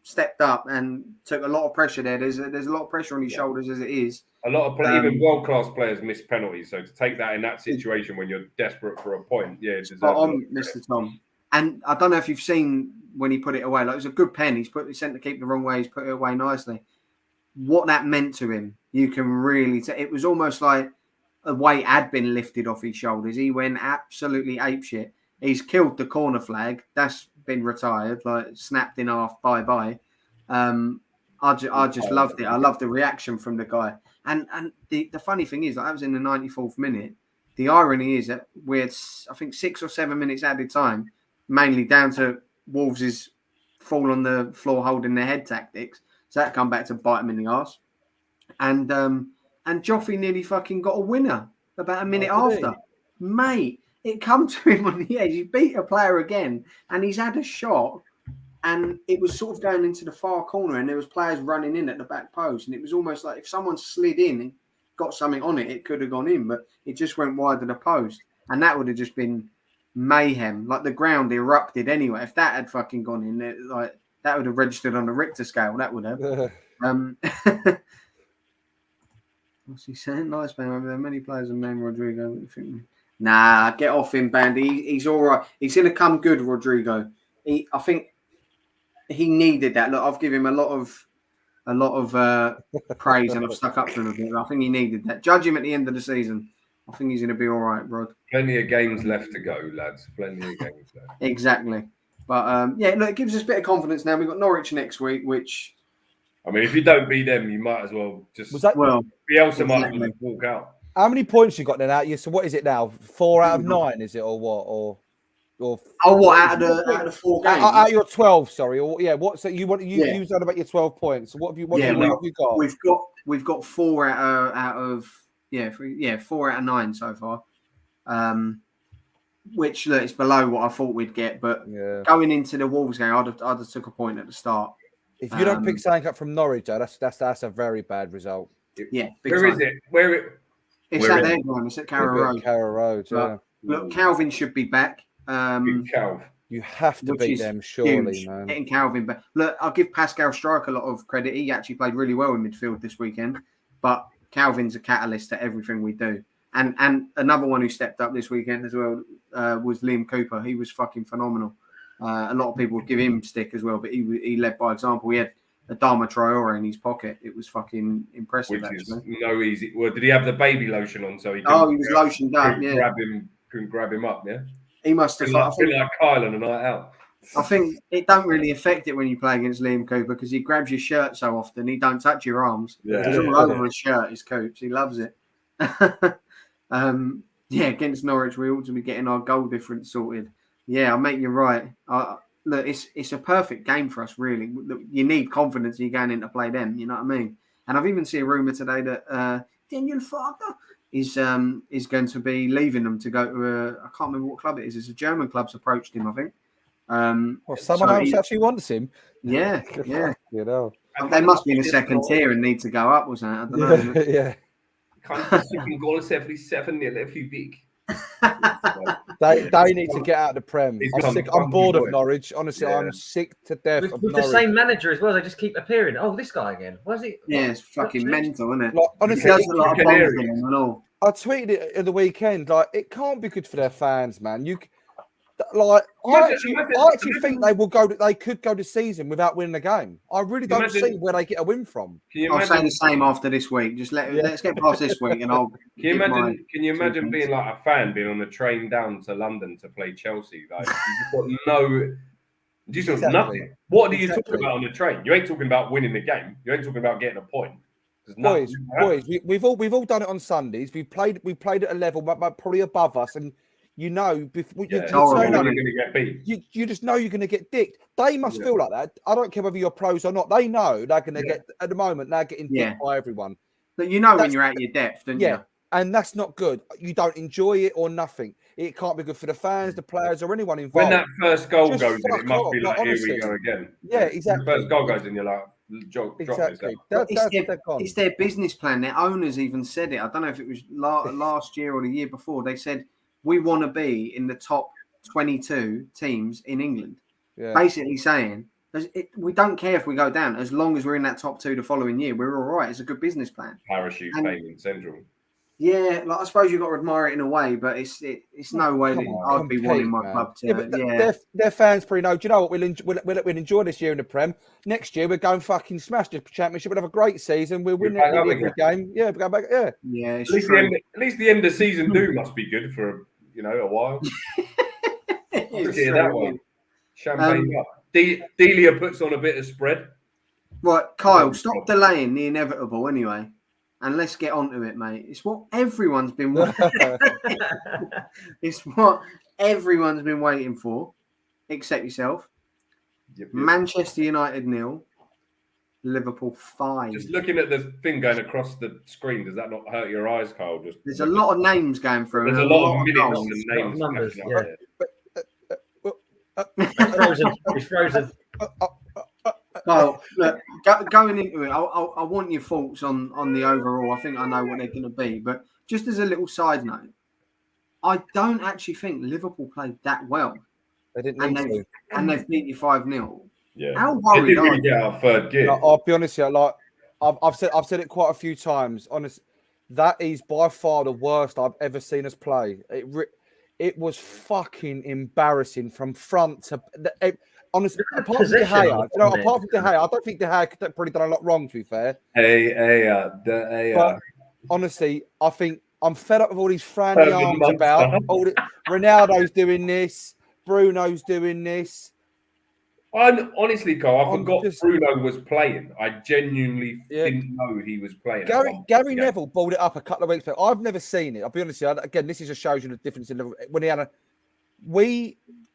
stepped up and took a lot of pressure there. There's a lot of pressure on his shoulders as it is. A lot of even world-class players miss penalties. So to take that in that situation when you're desperate for a point, spot on, Mr. Tom. And I don't know if you've seen when he put it away. Like, it was a good pen. He sent the keeper the wrong way. He's put it away nicely. What that meant to him, you can really it was almost like a weight had been lifted off his shoulders. He went absolutely apeshit. He's killed the corner flag. That's been retired, snapped in half. Bye. I just loved it. I loved the reaction from the guy. And the funny thing is, that was in the 94th minute. The irony is that we had, I think, 6 or 7 minutes added time, mainly down to Wolves' fall on the floor holding their head tactics. So that come back to bite him in the arse. And Joffy nearly fucking got a winner about a minute after. Mate, it come to him on the edge. He beat a player again, and he's had a shot. And it was sort of going into the far corner, and there was players running in at the back post. And it was almost like if someone slid in and got something on it, it could have gone in, but it just went wide of the post. And that would have just been mayhem. Like, the ground erupted anyway. If that had fucking gone in, that would have registered on the Richter scale. That would have. What's he saying? Nice man over there. Many players and men, Rodrigo. Nah, get off him, Bandy. He's all right. He's going to come good, Rodrigo. I think he needed that. Look, I've given him a lot of praise, and I've stuck up to him a bit. I think he needed that. Judge him at the end of the season. I think he's going to be all right, Rod. Plenty of games left to go, lads. Plenty of games left. Exactly. But look, it gives us a bit of confidence now. We've got Norwich next week, which, I mean, if you don't beat them, you might as well just. Bielsa might as well walk out. How many points you got then out? So what is it now? 4 out of 9, is it, or what? Or what out of the 4 games? Out of your 12, sorry. Or what? So you said about your 12 points. So what have you got? We've got 4 out of 4 out of 9 so far. Which is below what I thought we'd get, but going into the Wolves game, I'd have took a point at the start. If you don't pick something up from Norwich, though, that's a very bad result. Where is it? It's at their ground. It's at Carrow Road. Carrow Road. Look, Calvin should be back. Calv. You have to which beat is them, surely, huge. man. Getting Calvin back. Look, I'll give Pascal Strike a lot of credit. He actually played really well in midfield this weekend. But Calvin's a catalyst to everything we do. And another one who stepped up this weekend as well was Liam Cooper. He was fucking phenomenal. A lot of people would give him stick as well, but he led by example. He had a Dharma Traore in his pocket. It was fucking impressive, Which actually. is no easy. Well, did he have the baby lotion on so he he was lotioned up, couldn't grab him up, yeah? He must have. I feel like Kyle on a night out. I think it don't really affect it when you play against Liam Cooper because he grabs your shirt so often. He don't touch your arms. It's all over his shirt, his Coops. He loves it. Against Norwich, we ought to be getting our goal difference sorted. Yeah, mate, you're right. Look, it's a perfect game for us, really. You need confidence you're going in to play them, you know what I mean? And I've even seen a rumour today that Daniel Farker is going to be leaving them to go to I can't remember what club it is. It's a German club's approached him, I think. Someone else actually wants him. Yeah. You know. They must be in the second tier and need to go up, wasn't it? I don't know. Yeah. Can't be shipping goals every 7 every week. They need to get out of the Prem. I'm bored of Norwich. Honestly, I'm sick to death of with Norwich. the same manager as well. They just keep appearing. Oh, this guy again. Where's he? Yeah, it's fucking mental, isn't it? Like, honestly, he does a lot of bombing and all. I tweeted it at the weekend. Like, it can't be good for their fans, man. I actually think they will go. They could go the season without winning a game. I really don't see where they get a win from. I'll say the same after this week. Just let's get past this week, and I'll. Can you imagine being like a fan, being on the train down to London to play Chelsea? Like you just got nothing. What are you talking about on the train? You ain't talking about winning the game. You ain't talking about getting a point. Boys, we've all done it on Sundays. We played at a level probably above us, and you know, before you just know you're going to get dicked. They must feel like that. I don't care whether you're pros or not. They know they're going to get at the moment. They're getting dicked by everyone. But you know when you're at your depth, don't you? And that's not good. You don't enjoy it or nothing. It can't be good for the fans, the players, or anyone involved. When that first goal goes in, it must be like, honestly, here we go again. Yeah, exactly. The first goal goes in, you're like, exactly. It's their business plan. Their owners even said it. I don't know if it was last year or the year before. They said, we want to be in the top 22 teams in England. Yeah. Basically saying, we don't care if we go down. As long as we're in that top 2 the following year, we're all right. It's a good business plan. Parachute payment central. Yeah, I suppose you've got to admire it in a way, but it's no way that I'd be wanting my club to. Their fans probably know. Do you know what? We'll enjoy this year in the Prem. Next year we're going fucking smash the Championship. We'll have a great season. We'll win every game. Yeah, we'll go back. Yeah. Yeah. At least the end of season must be good for a while. Look at that one. Champagne up. Delia puts on a bit of spread. Right, Kyle, stop delaying the inevitable anyway. And let's get on to it, mate. It's what everyone's been waiting for, except yourself. Yep. Manchester United 0, Liverpool 5. Just looking at the thing going across the screen, does that not hurt your eyes, Carl? There's a lot of names going through. There's a lot of minutes and names. Numbers, He's frozen. Well, look, going into it, I want your thoughts on the overall. I think I know what they're going to be. But just as a little side note, I don't actually think Liverpool played that well. They didn't and they've beat you 5-0. Yeah. How worried they didn't really get our third gear. I'll be honest here, I've said it quite a few times. Honest, that is by far the worst I've ever seen us play. It was fucking embarrassing from front to. Honestly, apart from De Gea, I don't think De Gea could have probably done a lot wrong, to be fair. But honestly, I think I'm fed up with all these franny arms about. Ronaldo's doing this, Bruno's doing this. Honestly, Carl, I forgot Bruno was playing. I genuinely didn't know he was playing. Gary Neville balled it up a couple of weeks ago. I've never seen it. I'll be honest with you. Again, this just shows you the difference in Liverpool. When he had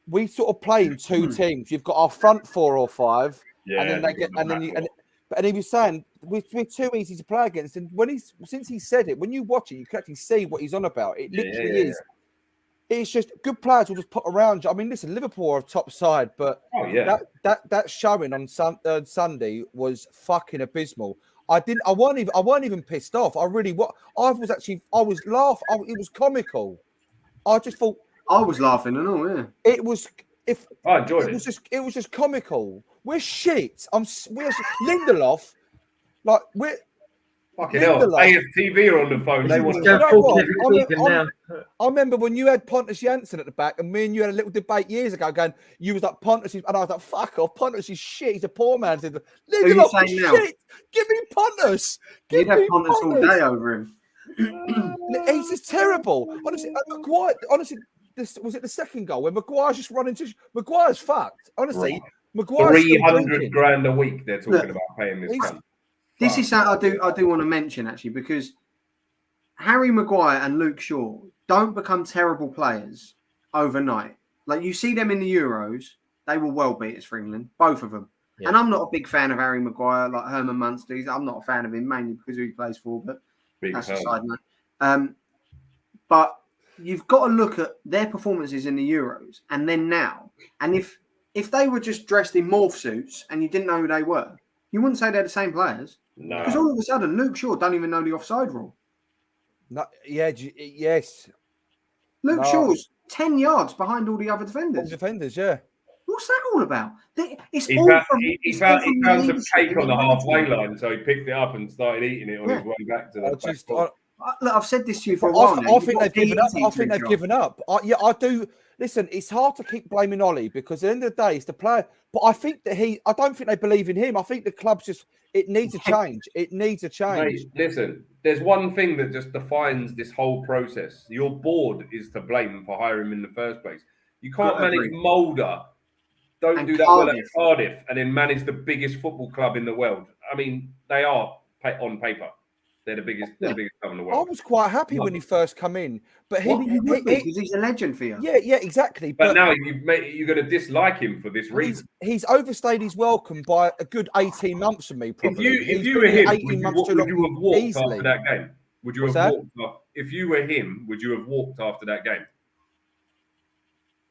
we sort of play in two teams. You've got our front 4 or 5, and then they get, and he was saying we're too easy to play against. And since he said it, when you watch it, you can actually see what he's on about. It literally is. It's just good players will just put around you. I mean, listen, Liverpool are a top side, but that showing on Sunday was fucking abysmal. I weren't even pissed off. I was laughing. It was comical. I just thought. I was laughing and all, yeah. It was I enjoyed it. It was just comical. We're shit. We're Lindelof. Like we're. Fucking hell. AFTV are on the phone. They want to. I remember when you had Pontus Janssen at the back, and me and you had a little debate years ago. Going, you was like Pontus, and I was like, "Fuck off, Pontus is shit. He's a poor man." Lindelof is shit. Give me Pontus. You'd have Pontus all day over him. He's just terrible. Honestly, Maguire. Honestly, was it the second goal when Maguire's just running to Maguire's fucked. Honestly, right. Maguire's 300 grand a week. They're talking about paying this man. This is something I do want to mention actually, because Harry Maguire and Luke Shaw don't become terrible players overnight. Like you see them in the Euros, they will well beat us for England, both of them. Yeah. And I'm not a big fan of Harry Maguire, like Herman Munster. I'm not a fan of him mainly because of who he plays for, but that's a side note. But you've got to look at their performances in the Euros and then now. And if they were just dressed in morph suits and you didn't know who they were, you wouldn't say they're the same players. No. Because all of a sudden, Luke Shaw don't even know the offside rule. No, yes. Luke Shaw's 10 yards behind all the other defenders. Yeah. What's that all about? He found some cake on the halfway line, so he picked it up and started eating it on his way back to the Look, I've said this to you for a while now. I think they've given up. I think they've given up. I do. Listen, it's hard to keep blaming Ollie because at the end of the day, it's the player. But I think that I don't think they believe in him. I think the club's it needs a change. It needs a change. Mate, listen, there's one thing that just defines this whole process. Your board is to blame for hiring him in the first place. You can't manage Mulder. Don't do that well at Cardiff and then manage the biggest football club in the world. I mean, they are on paper. They're the biggest club in the world. I was quite happy when he first come in, but because he's a legend for you. Yeah, exactly. But now you're going to dislike him for this reason. He's overstayed his welcome by a good 18 months for me. Probably. If you were him, would you have walked after that game? Would you have walked? If you were him, would you have walked after that game,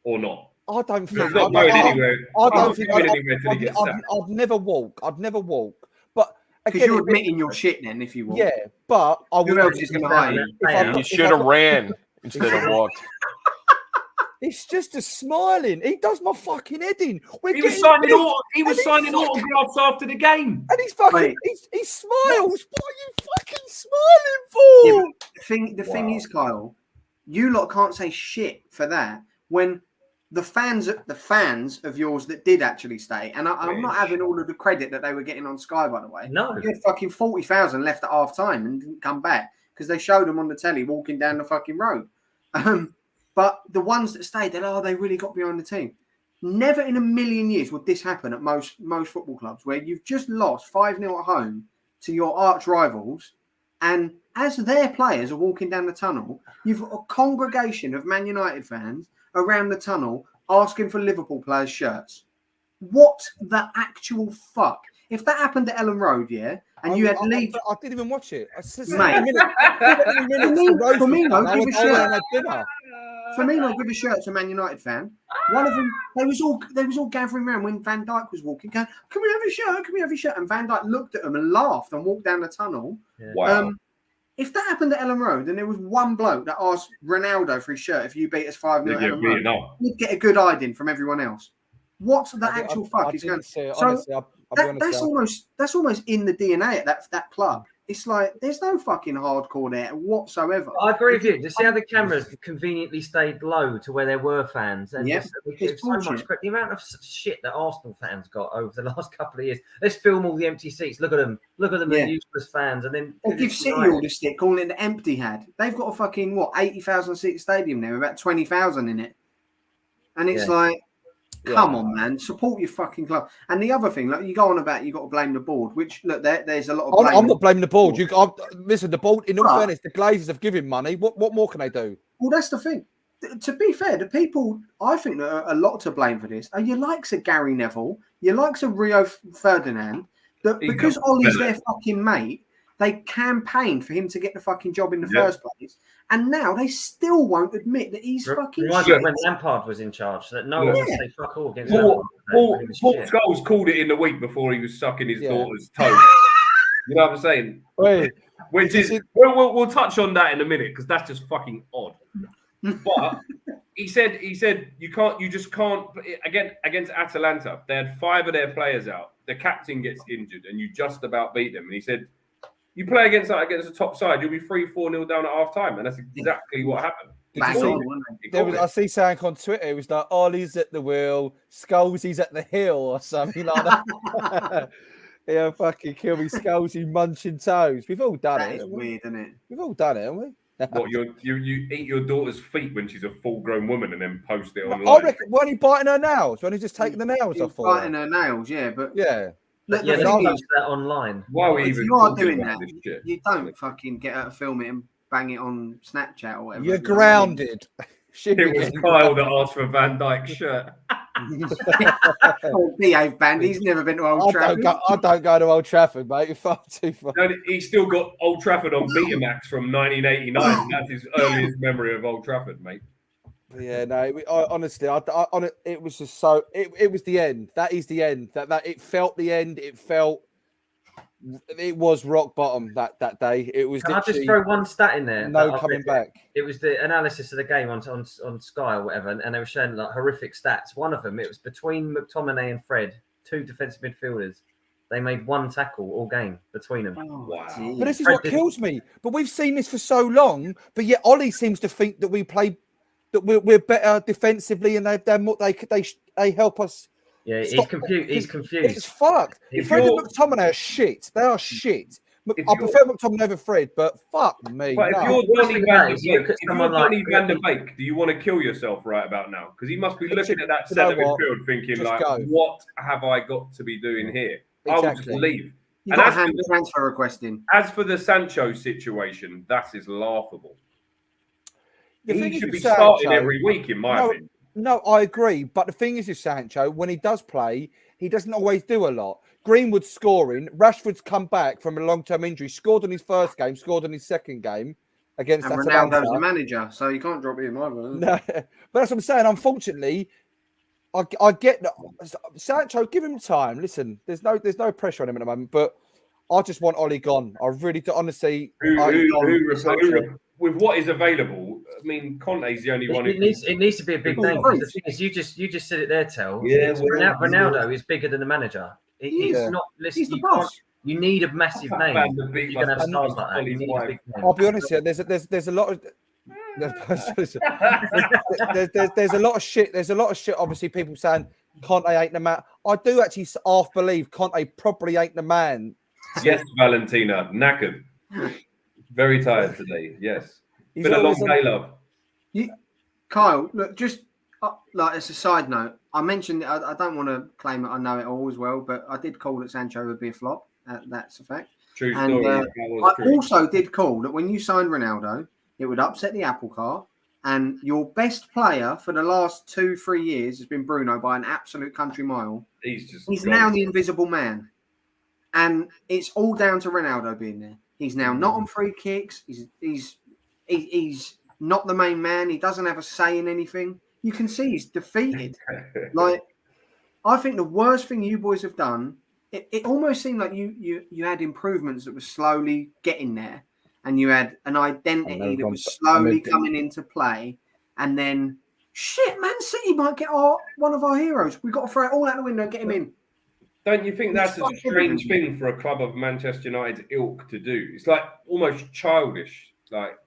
or not? I don't think. He's not going anywhere. I don't think. I'd never walk. But because you're admitting your shit then, if you walk. Yeah, but I would. Who else is going to hire you? You should have ran instead of walked. It's just a smiling. He does my fucking head in. He was signing autographs after the game, and he's fucking. He smiles. What are you fucking smiling for? Yeah, the thing is, Kyle, you lot can't say shit for that when. The fans of yours that did actually stay, and I'm not having all of the credit that they were getting on Sky, by the way. No, you had fucking 40,000 left at half time and didn't come back because they showed them on the telly walking down the fucking road. But the ones that stayed, they really got behind the team. Never in a million years would this happen at most football clubs where you've just lost 5-0 at home to your arch rivals, and as their players are walking down the tunnel, you've got a congregation of Man United fans around the tunnel asking for Liverpool players' shirts. What the actual fuck? If that happened at Ellen Road, and you had Leeds... I didn't even watch it. Mate, Firmino give a shirt to a Man United fan. One of them, they was all gathering around when Van Dijk was walking, going, "Can we have a shirt? Can we have a shirt?" And Van Dijk looked at them and laughed and walked down the tunnel. Yeah. Wow. If that happened at Ellen Road and there was one bloke that asked Ronaldo for his shirt, if you beat us 5-0 at Ellen Road, you'd get a good eye-in from everyone else. What the actual fuck is going on? So that's almost in the DNA at that club. It's like there's no fucking hardcore there whatsoever. I agree with you. To see how the cameras conveniently stayed low to where there were fans, and it's so much. The amount of shit that Arsenal fans got over the last couple of years. Let's film all the empty seats. Look at them. They're useless fans. And then they give City all the stick, calling it the empty had. They've got a fucking 80,000 seat stadium there, with about 20,000 in it, and it's like. Come on, man! Support your fucking club. And the other thing, like you go on about, you got to blame the board. Which look, there's a lot of. I'm not blaming the board. Listen, the board. In all fairness, the Glazers have given money. What more can they do? Well, that's the thing. To be fair, the people I think that are a lot to blame for this are your likes of Gary Neville, your likes of Rio Ferdinand. That because Ollie's their fucking mate, they campaigned for him to get the fucking job in the first place. And now they still won't admit that he's fucking shit. When Lampard was in charge, that no one would say fuck all against Paul Scholes called it in the week before he was sucking his daughter's toes. You know what I'm saying? Wait, which is we'll touch on that in a minute because that's just fucking odd. But He said you just can't against Atalanta. They had 5 of their players out. The captain gets injured, and you just about beat them. And he said, you play against the top side, you'll be 3-4-0 down at half time, and that's exactly what happened. I see something on Twitter. It was like Ollie's at the wheel, Skullsy's at the hill, or something like that. Yeah, fucking kill me, Skullsy munching toes. We've all done it. That is weird, isn't it? We've all done it, haven't we? What you eat your daughter's feet when she's a full-grown woman and then post it online? I reckon, when he biting her nails, when he's just taking the nails off. Biting her nails, yeah, but yeah. They post that online. Why are we if even you are doing about that, this shit? you don't fucking get out, film it and bang it on Snapchat or whatever. You're grounded. It was Kyle that asked for a Van Dijk shirt. Oh, behave, Band. He's never been to Old Trafford. I don't go to Old Trafford, mate. You're far too far. No, he's still got Old Trafford on Betamax from 1989. That's his earliest memory of Old Trafford, mate. Yeah, no. Honestly, it was just so. It was the end. That is the end. That it felt the end. It was rock bottom that day. It was. Can I just throw one stat in there? No coming back. It was the analysis of the game on Sky or whatever, and they were showing like horrific stats. One of them, it was between McTominay and Fred, 2 defensive midfielders. They made 1 tackle all game between them. Oh, wow! But this is what kills me. But we've seen this for so long. But yet Ollie seems to think that we're better defensively, and they help us. Yeah, he's confused. It's fucked. Fred and McTominay are shit. They are shit. I prefer McTominay over Fred, but fuck me. But if you're Donny Van de Beek, do you want to kill yourself right about now? Because he must be looking at that centre midfield thinking, what have I got to be doing here? Exactly. I will just leave. You've got to hand the transfer request in. As for the Sancho situation, that is laughable. He should be starting every week, in my opinion. No, I agree. But the thing is with Sancho, when he does play, he doesn't always do a lot. Greenwood's scoring. Rashford's come back from a long-term injury, scored in his first game, scored in his second game against Atalanta. Ronaldo's the manager, so you can't drop him either. No, but that's what I'm saying. Unfortunately, I get that. Sancho, give him time. Listen, there's no pressure on him at the moment, but I just want Ollie gone. I really do. Honestly, with what is available, I mean, Conte's the only one. It needs to be a big name. The thing is, you just said it there, Tel. Yeah, Ronaldo is bigger than the manager. It's not. Listen, he's the boss. You need a massive name. You're gonna have stars like that. You need a big name. I'll be honest here. There's a lot of. There's a lot of shit. There's a lot of shit. Obviously, people saying Conte ain't the man. I do actually half believe Conte probably ain't the man. Yes, Valentina, knackered. Very tired today. Yes, been a long day, love. Kyle, look, just like as a side note, I mentioned I don't want to claim that I know it all as well, but I did call that Sancho would be a flop. That's a fact. True story. I also did call that when you signed Ronaldo, it would upset the apple cart, and your best player for the last 2-3 years has been Bruno by an absolute country mile. He's now the invisible man, and it's all down to Ronaldo being there. He's now not on free kicks. He's not the main man. He doesn't have a say in anything. You can see he's defeated. Like, I think the worst thing you boys have done, it almost seemed like you had improvements that were slowly getting there, and you had an identity that was slowly coming into play, and then shit, Man City might get one of our heroes. We've got to throw it all out the window and get him in. Don't you think that's a strange thing for a club of Manchester United's ilk to do? It's like almost childish. Like,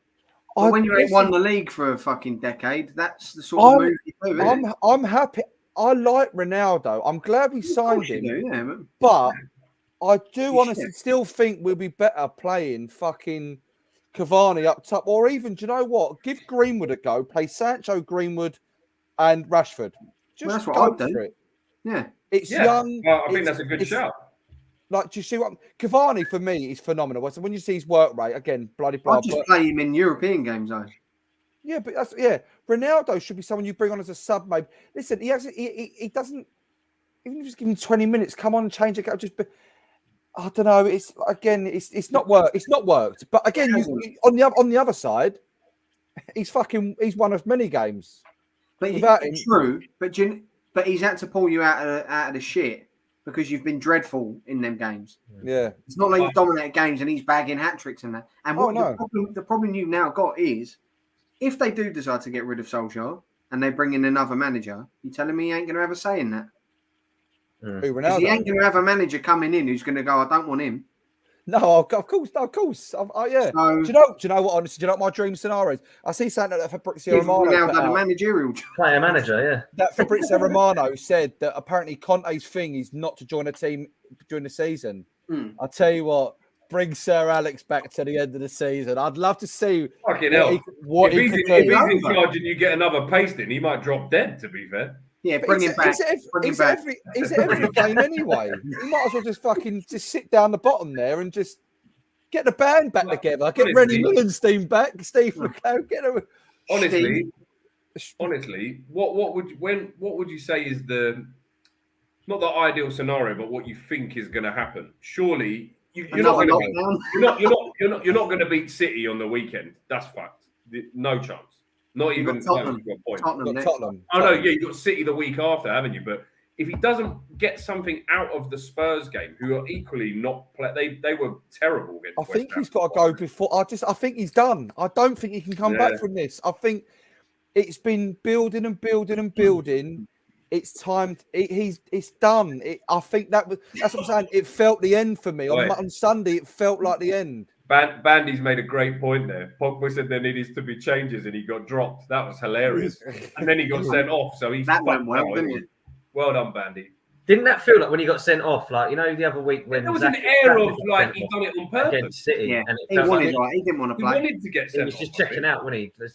when you ain't won the league for a fucking decade, that's the sort of move you do. I'm happy. I like Ronaldo. I'm glad we signed him. But I do honestly still think we'll be better playing fucking Cavani up top, or even, do you know what? Give Greenwood a go. Play Sancho, Greenwood, and Rashford. Just that's what go I'd do. for it. Yeah. It's young. Well, I think that's a good shout. Like, do you see what Cavani for me is phenomenal? So when you see his work rate, again, bloody blah. I'd just play him in European games, though. Yeah, but Ronaldo should be someone you bring on as a sub, maybe. Listen, he doesn't. Even if you just give him 20 minutes, come on and change it. I don't know. It's not worked. It's not worked. But again, on the other side, he's won us many games. But without him, true. But he's had to pull you out of the shit because you've been dreadful in them games. Yeah, it's not like you've dominated games and he's bagging hat tricks and that. And the problem you've now got is, if they do decide to get rid of Solskjær, and they bring in another manager, you telling me he ain't going to have a say in that? Who, Because he ain't going to have a manager coming in who's going to go, I don't want him. No, of course. Yeah. So, do you know what? Honestly, do you know what my dream scenario is? I see something that Fabrizio we've now Romano done a managerial job. Player manager, yeah. that Fabrizio Romano said that apparently Conte's thing is not to join a team during the season. I'll tell you what, bring Sir Alex back to the end of the season. I'd love to see Fucking hell. If he's in charge and you get another pasting, he might drop dead, to be fair. Yeah, bring him back. He's at every game anyway. He might as well just fucking sit down the bottom there and just get the band back together. Get Rennie Mullenstein back, Steve McCloud. Get him. Honestly, what would you say is the not the ideal scenario, but what you think is going to happen? Surely you're not going to beat City on the weekend. That's fact. No chance. Not even Tottenham. Tottenham. Oh no, yeah, you got City the week after, haven't you? But if he doesn't get something out of the Spurs game, who are equally not they were terrible against I think he's got to go before. I think he's done. I don't think he can come back from this. I think it's been building and building and building. It's time. It's done. I think that's what I'm saying. It felt the end for me on Sunday. It felt like the end. Bandy's made a great point there. Pogba said there needed to be changes and he got dropped. That was hilarious. And then he got sent off. So that went well, didn't it? Well done, Bandy. Didn't that feel like when he got sent off? Like, the other week when there was an air of like he'd done it on purpose against City. Yeah, and he didn't want to play. He wanted to get sent off. He was just checking out, wasn't he? But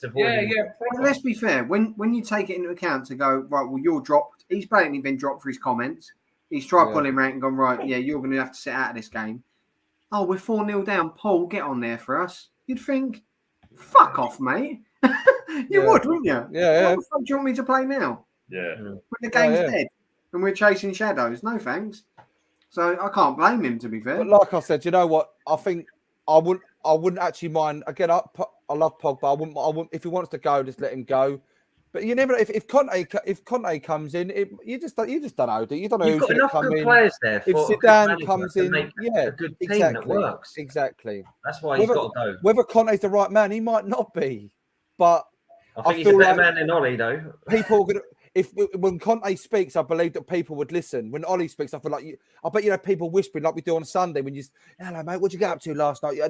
let's be fair. When you take it into account to go, right, well, you're dropped. He's blatantly been dropped for his comments. He's tried pulling him out and gone, right, yeah, you're going to have to sit out of this game. Oh, we're 4-0 down. Paul, get on there for us. You'd think, fuck off, mate. You would, wouldn't you? Yeah. What the fuck do you want me to play now? Yeah. When the game's dead and we're chasing shadows. No thanks. So I can't blame him, to be fair. But like I said, you know what? I think I wouldn't actually mind. Again, I love Pogba. I wouldn't. If he wants to go, just let him go. But you never. If Conte comes in, you just don't know. You don't know You've who's got enough come good in. players there. If Zidane comes in, a good team that works. Exactly. That's why he's got to go. Whether Conte's the right man, he might not be. But I think he's a better man than Ollie, though. People are gonna. When Conte speaks, I believe that people would listen. When Ollie speaks, I feel like I bet people whispering like we do on a Sunday when you, hello mate, what'd you get up to last night? I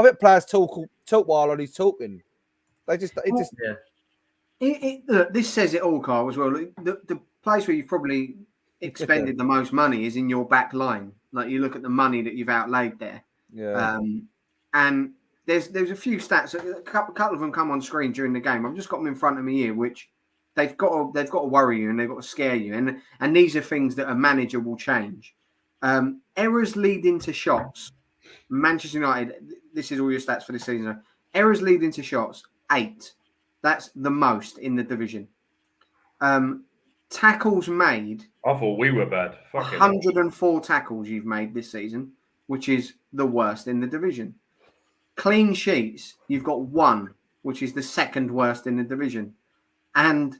bet players talk while Ollie's talking. This says it all, Carl, as well. The place where you've probably expended the most money is in your back line. Like you look at the money that you've outlaid there. Yeah. And there's a few stats. A couple of them come on screen during the game. I've just got them in front of me here, which they've got to worry you and they've got to scare you. And these are things that a manager will change. Errors leading to shots. Manchester United. This is all your stats for this season. Errors leading to shots. 8. That's the most in the division. Tackles made. I thought we were bad. 104 tackles you've made this season, which is the worst in the division. Clean sheets, you've got 1, which is the second worst in the division. And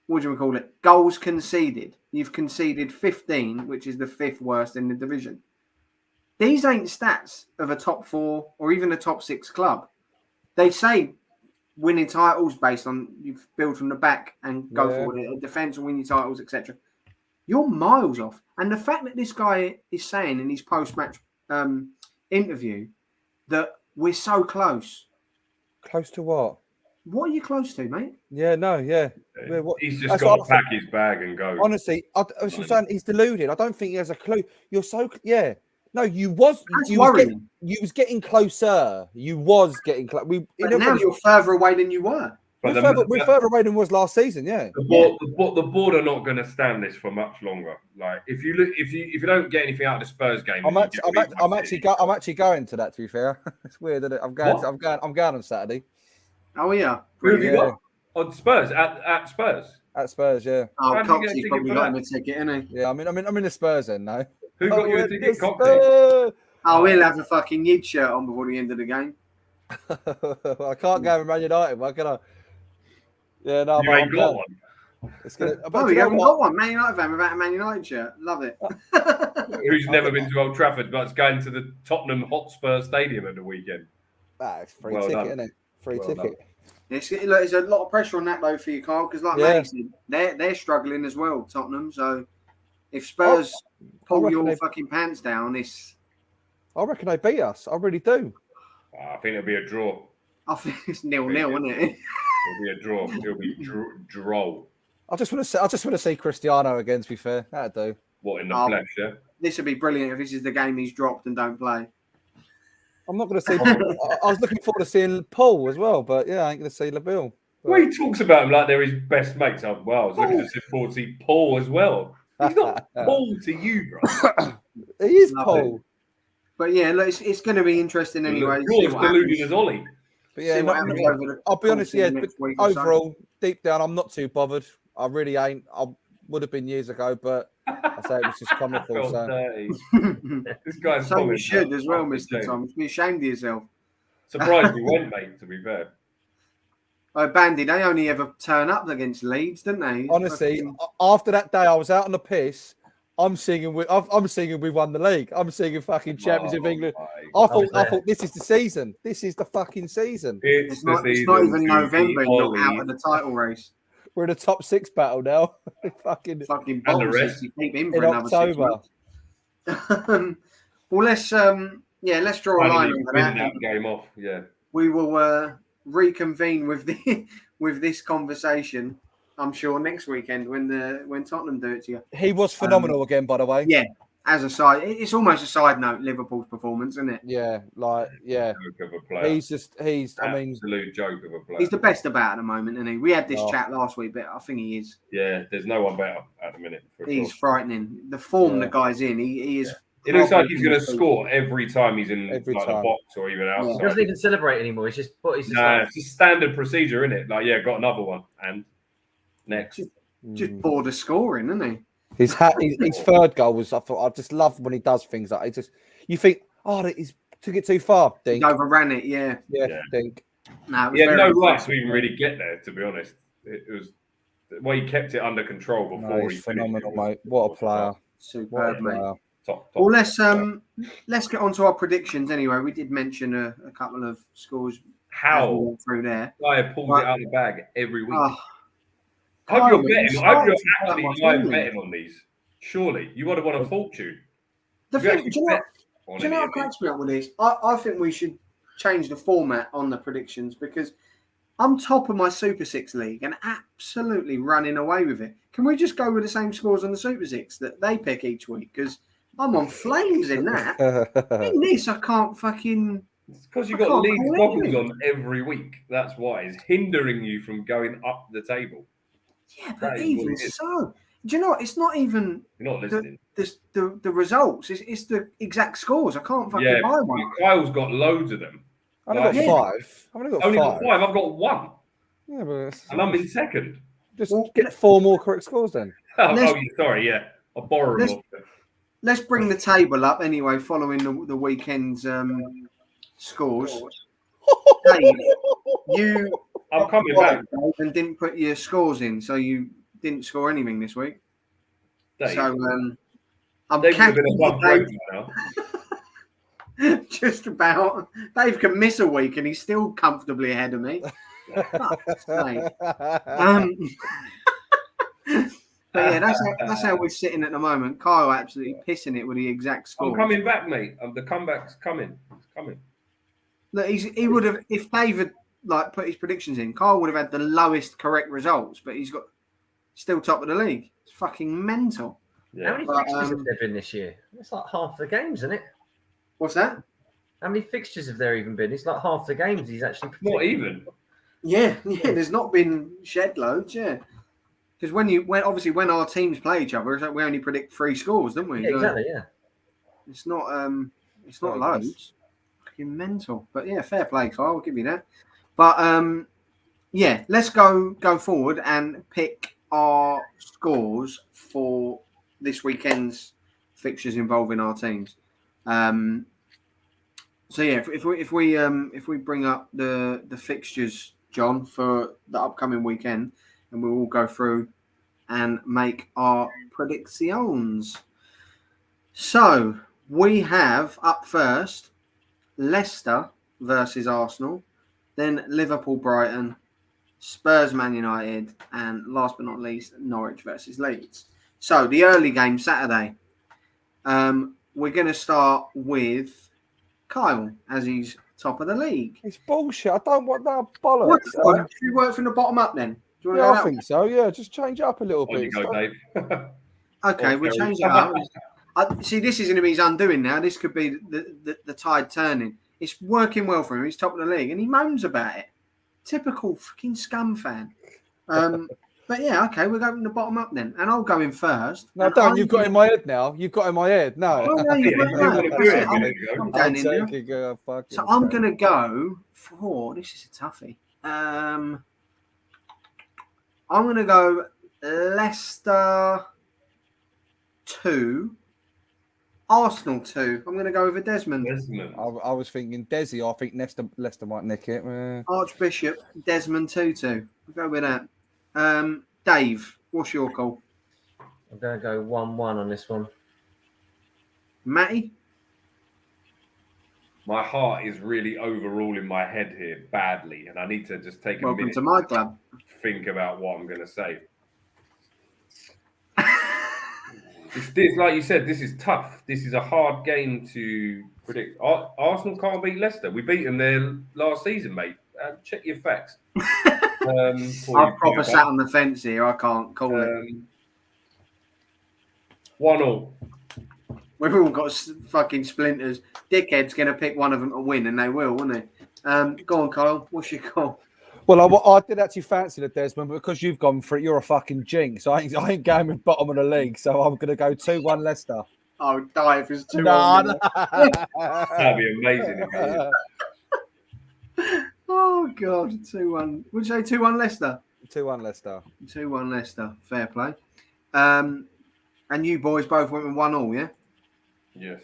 what do we call it? Goals conceded. You've conceded 15, which is the 5th worst in the division. These ain't stats of a top 4 or even a top 6 club. They say winning titles based on you build from the back and go forward in defence and win your titles, etc. You're miles off. And the fact that this guy is saying in his post-match interview that we're so close. Close to what? What are you close to, mate? Yeah, no, yeah. He's just got to pack his bag and go. Honestly, I was saying he's deluded. I don't think he has a clue. You're so No, you was getting closer. You was getting close. Now you're further away than you were. We're further away than was last season. Yeah. The board are not going to stand this for much longer. Like if you don't get anything out of the Spurs game, I'm actually going to that. To be fair, it's weird that I'm going on Saturday. Oh yeah. Who have you got? On Spurs at Spurs. At Spurs, yeah. Oh, Coxey's probably got him a ticket, isn't he? Yeah, I'm in the Spurs end now. Who got you a ticket, Coxey? Oh, he'll have a fucking Yid shirt on before the end of the game. I can't go with Man United, why can I? Yeah, no, you ain't got one. We haven't got one. Man United fan without a Man United shirt. Love it. Who's never been to Old Trafford, but's going to the Tottenham Hotspur Stadium at the weekend. It's free ticket, isn't it? Free ticket. There's a lot of pressure on that though for you, Carl, because like Matty said, they're struggling as well, Tottenham. So if Spurs pull your fucking pants down, I reckon they beat us. I really do. I think it'll be a draw. I think it's 0-0, isn't it? It'll be a draw. It'll be droll. I just want to see Cristiano again. To be fair, that'd do. What in the flesh? Yeah. This would be brilliant if this is the game he's dropped and don't play. I'm not going to see. I was looking forward to seeing Paul as well, but yeah, I ain't going to see LaBille. Well, he talks about him like they're his best mates. I was looking forward to see Paul as well. He's not Paul to you, bro. He is Paul. But yeah, look, it's going to be interesting anyway. You're as deluded as Ollie. But yeah, I'll be honest. Yeah, but overall, deep down, I'm not too bothered. I really ain't. I would have been years ago, but I say it was just comical. This guy's so you should as well, Mr. Thomas. Be ashamed of yourself. Surprised you went, mate. To be fair. Oh, Bandy, they only ever turn up against Leeds, didn't they? Honestly, after that day, I was out on the piss. I'm singing we won the league. I'm singing fucking Champions of England. I thought this is the season. This is the fucking season. It's not even November. Not out of the title race. We're in a top 6 battle now. fucking bombs to keep in for another October. 6 months. Well, let's draw a line over that game off. Yeah, we will reconvene with this conversation. I'm sure next weekend when Tottenham do it to you. He was phenomenal again, by the way. Yeah, as a side, it's almost a side note. Liverpool's performance, isn't it? Yeah, Joke of a player. He's absolute joke of a player. He's the best about at the moment, isn't he? We had this chat last week, but I think he is. Yeah, there's no one better at the minute. He's frightening. The form the guy's in, he is. It looks like he's going to score every time he's in the box or even outside. He doesn't even celebrate anymore. He's just it's a standard procedure, isn't it? Like, got another one and next. Just bored of scoring, isn't he? His third goal was. I just love when he does things like it. You think, he's took it too far. Dink. He overran it. Yeah. Dink. No, no right to even really get there. To be honest, it was the way he kept it under control before. He's phenomenal, mate. What a player! Superb, mate. Top. Well, let's get on to our predictions anyway. We did mention a couple of scores. How we went through there? Guy pulls it out of the bag every week. I hope you're actually live betting on these. Surely you would have won a fortune. Do you know what cracks me up with this? I think we should change the format on the predictions because I'm top of my Super 6 league and absolutely running away with it. Can we just go with the same scores on the Super 6 that they pick each week? Because I'm on flames in that. In this, I can't fucking... It's because you've got Leeds goggles on every week. That's why. It's hindering you from going up the table. Yeah, but even so... Do you know what? It's not even... You're not listening. The results. It's the exact scores. I can't fucking buy one. Kyle's got loads of them. I've only got 5. I've only got 5. I've got 1. Yeah, but and I'm in second. Just get 4 more correct scores then. Sorry, yeah. I'll borrow them. Let's bring the table up anyway, following the weekend's scores. Dave, I'm coming back. And didn't put your scores in, so you didn't score anything this week. Dave. So I'm catching now. Just about. Dave can miss a week and he's still comfortably ahead of me. But yeah, that's how we're sitting at the moment. Kyle absolutely pissing it with the exact score. I'm coming back, mate. The comeback's coming. It's coming. Look, he would have, if David put his predictions in, Kyle would have had the lowest correct results, but he's got still top of the league. It's fucking mental. Yeah. How many fixtures have there been this year? It's like half the games, isn't it? What's that? How many fixtures have there even been? It's like half the games he's actually predicted. Not even. Yeah. There's not been shed loads, because when our teams play each other, it's like we only predict 3 scores, don't we? Yeah, exactly. Yeah. It's not loads. Fucking mental. But yeah, fair play, Kyle. I'll give you that. But let's go forward and pick our scores for this weekend's fixtures involving our teams. So yeah, if we bring up the fixtures, John, for the upcoming weekend, and we'll all go through and make our predictions. So we have up first Leicester versus Arsenal, then Liverpool Brighton, Spurs, Man United, and last but not least, Norwich versus Leeds. So the early game Saturday. We're going to start with Kyle as he's top of the league. It's bullshit. I don't want that bollocks. What, should we work from the bottom up then? Do you want Yeah, to go I that think so. Yeah, just change it up a little On you bit. go, Dave. Okay, Or we'll Terry. change it up. See, this is going to be his undoing now. This could be the tide turning. It's working well for him. He's top of the league, and he moans about it. Typical fucking scum fan. But yeah, okay, we're going from the bottom up then, and I'll go in first. No, don't. You've got it in my head now. You've got it in my head. No. Oh, no, you've got it You right. want to do it a minute ago. I'm going in now. taking, fucking So I'm going to go for, this is a toughie. I'm going to go Leicester 2, Arsenal 2. I'm going to go with a Desmond. I was thinking Desi. I think Leicester might nick it. Archbishop, Desmond 2-2. We'll go with that. Dave, what's your call? I'm going to go 1-1 on this one. Matty? My heart is really overruling my head here badly, and I need to just take a Welcome minute to my club. to think about what I'm going to say. This, like you said, this is tough. This is a hard game to predict. Arsenal can't beat Leicester. We beat them there last season, mate. Check your facts. I've proper sat on the fence here. I can't call it. 1-1. We've all got fucking splinters. Dickhead's going to pick one of them to win, and they will, won't they? Go on, Kyle. What's your call? Well, I did actually fancy the Desmond, but because you've gone for it, you're a fucking jinx. I ain't going with bottom of the league, so I'm going to go 2-1 Leicester. I would die if it's 2-1. That'd be amazing. If it is. Oh, God. 2-1. Would you say 2-1 Leicester? 2-1 Leicester. 2-1 Leicester. Fair play. And you boys both went with 1-1, yeah? Yes.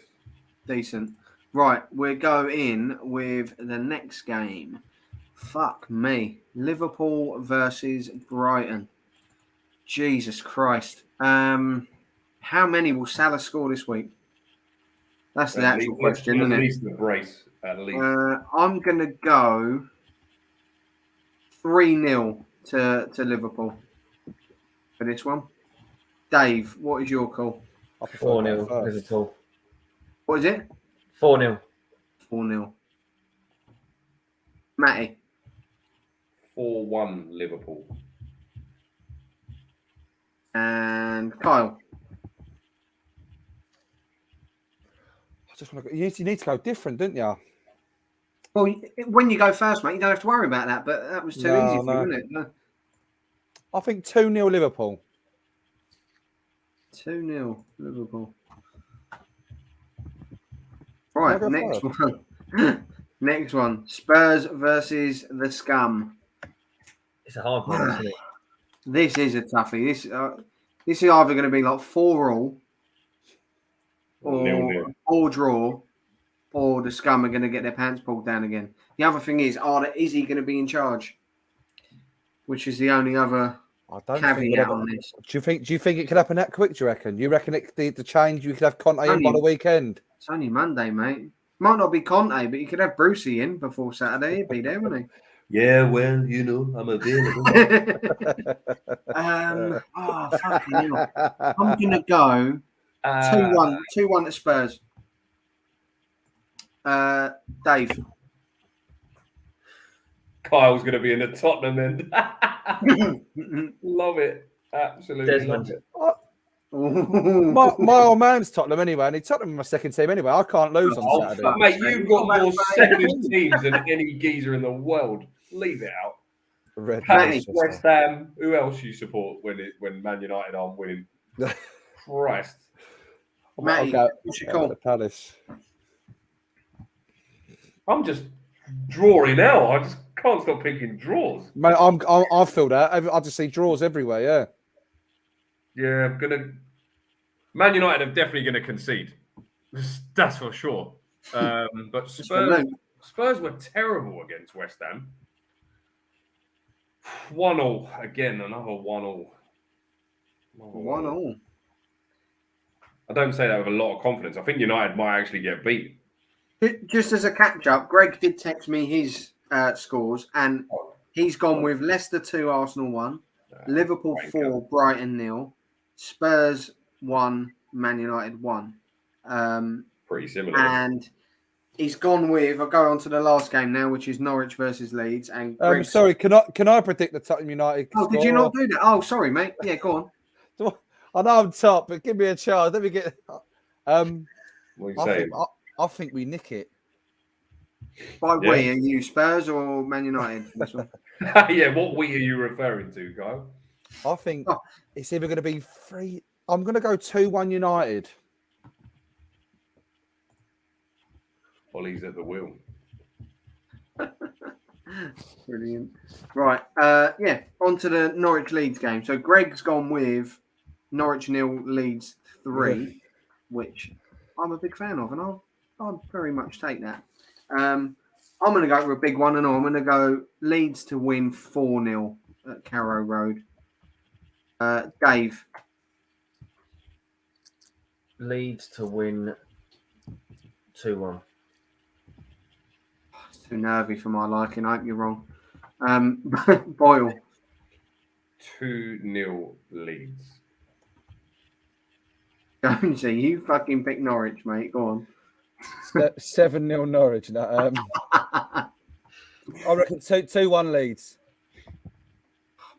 Decent. Right, we're going with the next game. Fuck me. Liverpool versus Brighton. Jesus Christ. How many will Salah score this week? That's the actual question, isn't it? At least the brace, at least. I'm going to go 3-0 to Liverpool for this one. Dave, what is your call? 4-0 Liverpool. What is it? 4-0. 4-0. Matty? 4-1 Liverpool. And Kyle? I just want to. You need to go different, didn't you? Well, when you go first, mate, you don't have to worry about that. But that was too easy for you, wasn't it? No. I think 2-0 Liverpool. 2-0 Liverpool. Right, I'll go next first. one. Next one. Spurs versus the Scum. It's a hard one, isn't it? This is a toughie. This is either going to be like 4-4 or draw, or the Scum are going to get their pants pulled down again. The other thing is he going to be in charge? Which is the only other caveat on this. Do you think it could happen that quick? Do you reckon? You reckon the change? You could have Conte in by the weekend. It's only Monday, mate. Might not be Conte, but you could have Brucey in before Saturday. He'd be there, wouldn't he? Yeah, well, you know, I'm available. Fucking hell. I'm going to go 2-1. 2-1 to Spurs. Dave. Kyle's going to be in the Tottenham end. Love it. Absolutely Desmond. love it. My old man's Tottenham anyway, and he's Tottenham in my second team anyway. I can't lose on Saturday. Mate, you've got more second teams than any geezer in the world. Leave it out. West Ham. Who else you support when Man United aren't winning? Christ. Matty, what's your call? Palace. I'm just drawing now. I just can't stop picking draws. Mate, I feel that. I just see draws everywhere. Yeah. Yeah, I'm gonna. Man United are definitely going to concede. That's for sure. But Spurs were terrible against West Ham. 1-1 again, another 1-1. 1-1. I don't say that with a lot of confidence. I think United might actually get beat. Just as a catch-up, Greg did text me his scores, and He's gone with Leicester 2, Arsenal 1, Liverpool 4, Brighton 0, Spurs 1, Man United 1. Pretty similar. And he's gone with, I'll go on to the last game now, which is Norwich versus Leeds. And sorry, can I predict the Tottenham United Oh, score? did you not do that? Oh, sorry, mate. Yeah, go on. I know I'm top, but give me a chance. Let me get. What are you saying? I think we nick it. By we, are you Spurs or Man United? Yeah, what we are you referring to, Kyle? I think it's either going to be 3. I'm going to go 2-1 United. Ollie's at the wheel. Brilliant. Right. On to the Norwich Leeds game. So Greg's gone with Norwich 0, Leeds 3, which I'm a big fan of, and I'll very much take that. I'm going to go for a big one, and I'm going to go Leeds to win 4-0 at Carrow Road. Dave. Leeds to win 2-1. It's too nervy for my liking. I hope you're wrong. Boyle. 2-0 Leeds. Jonesy, you fucking pick Norwich, mate. Go on. 7-0 Norwich. No, I reckon 2-1 Leeds.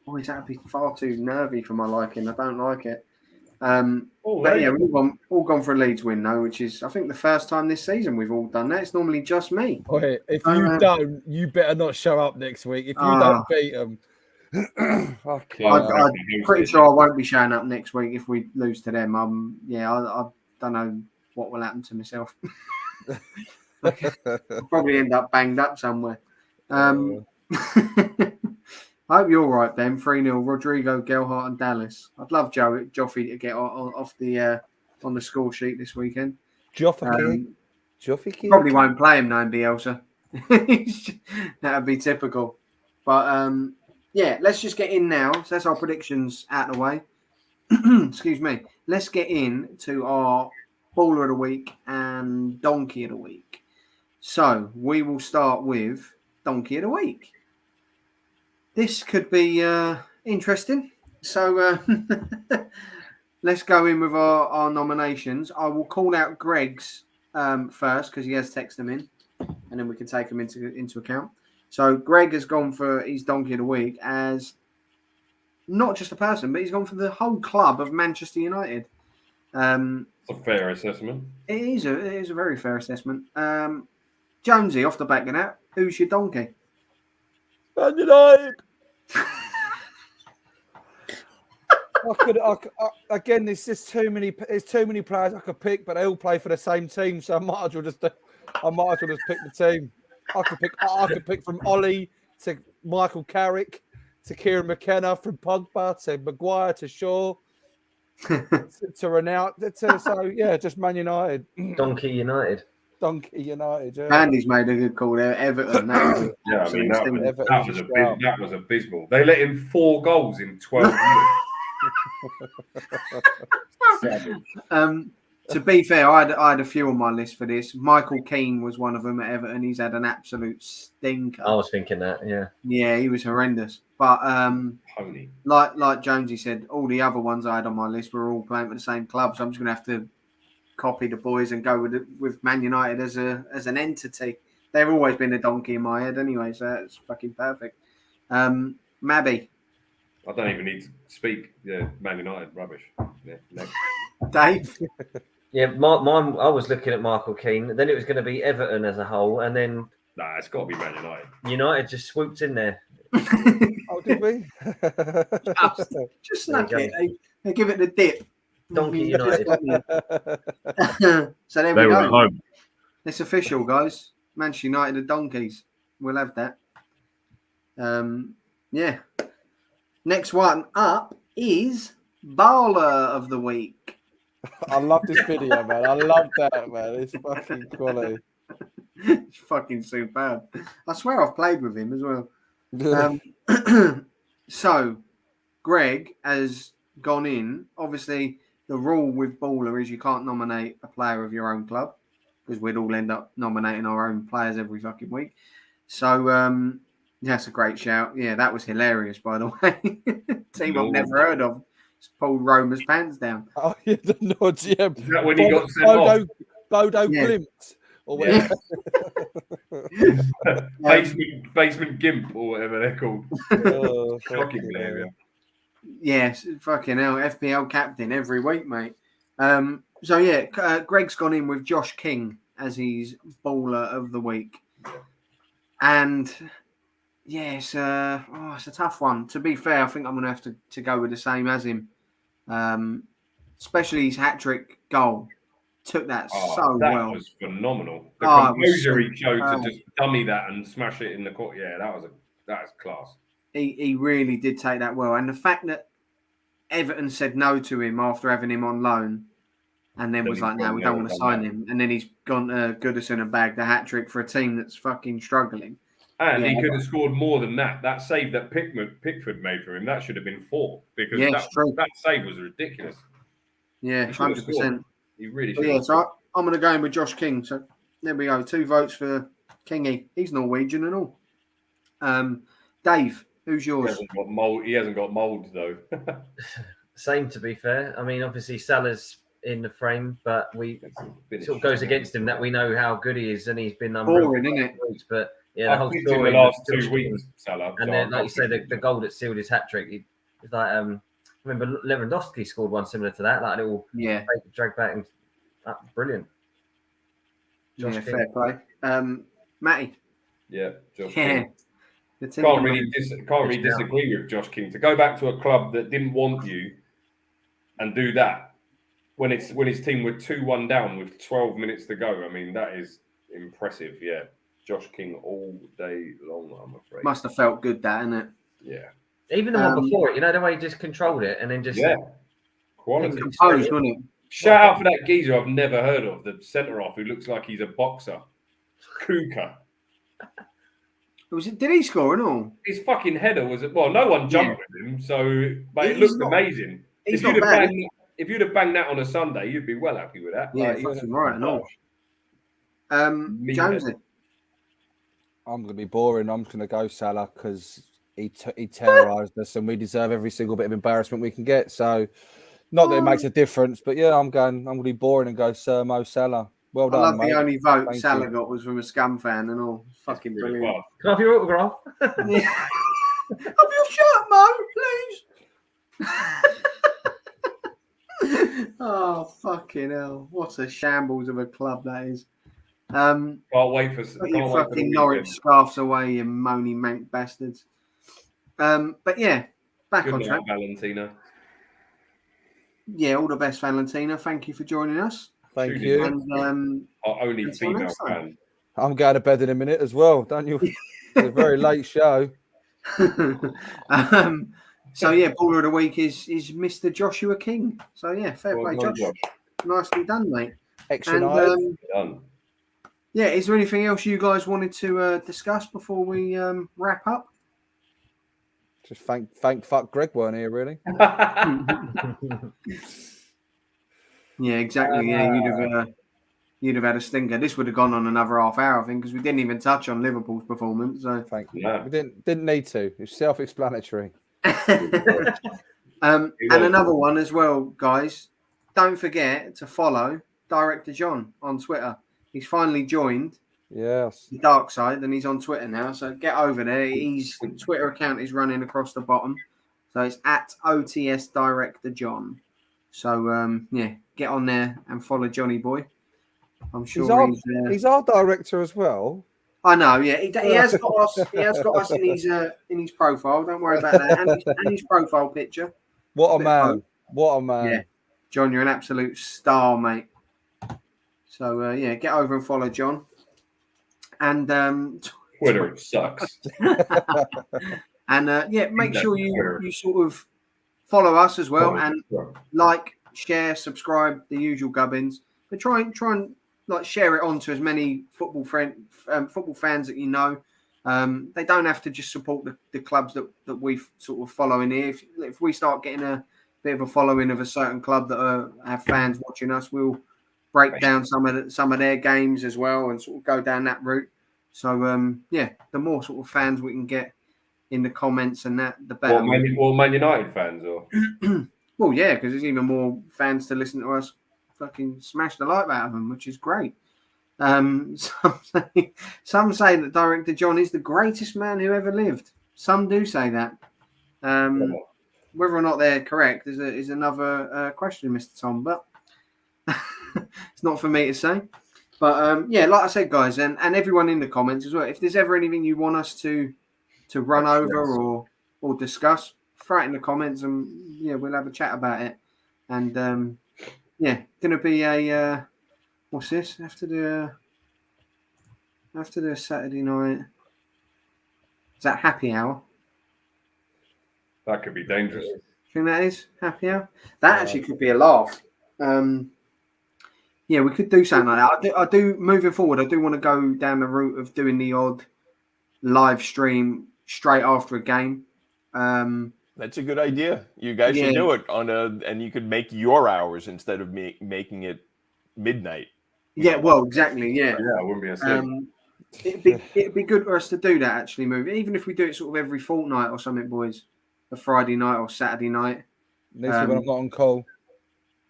Boys, that'd be far too nervy for my liking. I don't like it. But yeah, we've all gone for a Leeds win now, which is, I think, the first time this season we've all done that. It's normally just me. Wait, if you don't, you better not show up next week. If you don't beat them. I'm pretty sure I won't be showing up next week if we lose to them. I don't know what will happen to myself. I'll probably end up banged up somewhere. I hope you're all right, Ben. 3-0, Rodrigo, Gelhardt, and Dallas. I'd love Joe Joffy to get off the on the score sheet this weekend. Joffy probably won't play him, knowing Bielsa. That would be typical. But let's just get in now. So that's our predictions out of the way. Excuse me. Let's get in to our baller of the week and donkey of the week. So we will start with donkey of the week. This could be interesting. So let's go in with our nominations. I will call out Greg's first because he has texted them in, and then we can take them into account. So Greg has gone for his donkey of the week as not just a person, but he's gone for the whole club of Manchester United. It's a fair assessment. It is a very fair assessment. Jonesy, off the back of that, who's your donkey? Man United. Again, there's just too many. There's too many players I could pick, but they all play for the same team, so I might as well just pick the team. I could pick from Ollie to Michael Carrick to Kieran McKenna, from Pogba to Maguire to Shaw to Ronaldo. So yeah, just Man United. Donkey United. Yeah. Andy's made a good call there. Everton. That was abysmal. They let in 4 goals in 12 minutes. To be fair, I had a few on my list for this. Michael Keane was one of them at Everton. He's had an absolute stinker. I was thinking that, yeah. Yeah, he was horrendous. But Pony. like Jonesy said, all the other ones I had on my list were all playing for the same club. So I'm just going to have to copy the boys and go with Man United as an entity. They've always been a donkey in my head anyway, so that's fucking perfect. Mabby. I don't even need to speak. Yeah, Man United, rubbish. Yeah, next. Dave. Yeah, mine. I was looking at Michael Keane. Then it was going to be Everton as a whole, and then it's got to be Man United. United just swooped in there. Oh, did we? just snuck it. They give it the dip. Donkey United. So there we go. Home. It's official, guys. Manchester United are donkeys. We'll have that. Yeah. Next one up is Baller of the Week. I love this video, man. I love that, man. It's fucking quality. It's fucking superb. I swear I've played with him as well. So, Greg has gone in. Obviously, the rule with Baller is you can't nominate a player of your own club because we'd all end up nominating our own players every fucking week. So, That's a great shout. Yeah, that was hilarious, by the way. Team I've never heard of. Just pulled Roma's pants down. Oh, yeah, the nods, yeah. Is that when he got sent off? Bodo Yeah. Glimt or whatever. Basement Gimp or whatever they're called. Oh, Shocking behaviour. Yes, fucking hell. FPL captain every week, mate. Greg's gone in with Josh King as his baller of the week. And yes, it's a tough one. To be fair, I think I'm going to have to go with the same as him. Especially his hat-trick goal. Took that so that well. That was phenomenal. The composure he showed to just dummy that and smash it in the court. Yeah, that was class. He really did take that well. And the fact that Everton said no to him after having him on loan and then was like, no, we don't want to sign him. And then he's gone to Goodison and bagged the hat-trick for a team that's fucking struggling. And he could have scored more than that. That save that Pickford made for him, that should have been 4 because that save was ridiculous. Yeah, 100%. He really should. Yeah, so I'm going to go in with Josh King. So there we go. 2 votes for Kingy. He's Norwegian and all. Dave, who's yours? He hasn't got mould though. Same, to be fair. I mean, obviously Salah's in the frame, but it sort of goes against him that we know how good he is, and he's been boring, isn't it? Weeks, but yeah, the whole story in the last 2 weeks, Salah. And then, like you say, the goal that sealed his hat trick. It's like I remember Lewandowski scored one similar to that, like a little drag back and brilliant. Josh King. Fair play. Matty. Yeah, Josh King. Can't really disagree with Josh King. To go back to a club that didn't want you and do that when his team were 2-1 down with 12 minutes to go. I mean, that is impressive. Yeah, Josh King all day long, I'm afraid. Must have felt good, that, innit? Yeah. Even the one before it, the way he just controlled it and then just quality. Composed, wasn't it? Shout out for that geezer I've never heard of, the centre half who looks like he's a boxer, Kuka. Did he score and all? His fucking header was no one jumped with him, but it looked amazing. If you'd have banged that on a Sunday, you'd be well happy with that. Yeah, fucking right and all. Jonesy. I'm going to be boring. I'm just going to go Salah because he terrorised us and we deserve every single bit of embarrassment we can get. So, not that it makes a difference, but yeah, I'm going to be boring and go Sir Mo Salah. Well done, I love mate. the only vote Salah got was from a Scum fan and all. Fucking brilliant. Can I have your autograph? Have your shirt, Mo, please. Oh, fucking hell. What a shambles of a club that is. Can't wait for your fucking Norwich scarves away, you moany mank bastards. But yeah, back on track. Valentina. Yeah, all the best, Valentina. Thank you for joining us. Thank you. And, our only female fan. I'm going to bed in a minute as well, don't you? It's a very late show. So yeah, baller of the week is Mr. Joshua King. So yeah, fair play, Josh. Nicely done, mate. Excellent. Done. Yeah, is there anything else you guys wanted to discuss before we wrap up? Just thank fuck Greg weren't here, really. Yeah, exactly. You'd have had a stinker. This would have gone on another half hour, I think, because we didn't even touch on Liverpool's performance. So thank you. Yeah. We didn't need to. It's self-explanatory. And another one as well, guys. Don't forget to follow Director John on Twitter. He's finally joined the dark side, and he's on Twitter now. So get over there. His Twitter account is running across the bottom. So it's at OTS Director John. So get on there and follow Johnny Boy. I'm sure he's our director as well. I know, yeah. He has got us. He has got us in his profile. Don't worry about that. And his profile picture. What a man! What a man! Yeah, John, you're an absolute star, mate. So get over and follow John. And Twitter sucks. And make sure you sort of follow us as well and like, share, subscribe, the usual gubbins. But try and like share it on to as many football fans that you know. They don't have to just support the clubs that we sort of follow in here. If we start getting a bit of a following of a certain club that have fans watching us, we'll break down some of their games as well and sort of go down that route. So yeah, the more sort of fans we can get in the comments and that, the better. What Man United fans or? Well, yeah, because there's even more fans to listen to us fucking smash the life out of them, which is great. Some say that director John is the greatest man who ever lived. Some do say that. Whether or not they're correct is another question, Mr. Tom. But it's not for me to say. But yeah, like I said, guys, and everyone in the comments as well. If there's ever anything you want us to run over or discuss, throw it in the comments, and yeah, we'll have a chat about it. And yeah, gonna be a what's this? I have to do a Saturday night. Is that happy hour? That could be dangerous. I think that is happy hour. That actually could be a laugh. Yeah, we could do something like that. I do moving forward. I do want to go down the route of doing the odd live stream straight after a game. That's a good idea. You guys should do it and you could make your hours instead of making it midnight. Yeah, well, exactly. Yeah, I wouldn't be asleep. It'd be good for us to do that. Actually, move even if we do it sort of every fortnight or something, boys. A Friday night or Saturday night. At least when I'm not on call.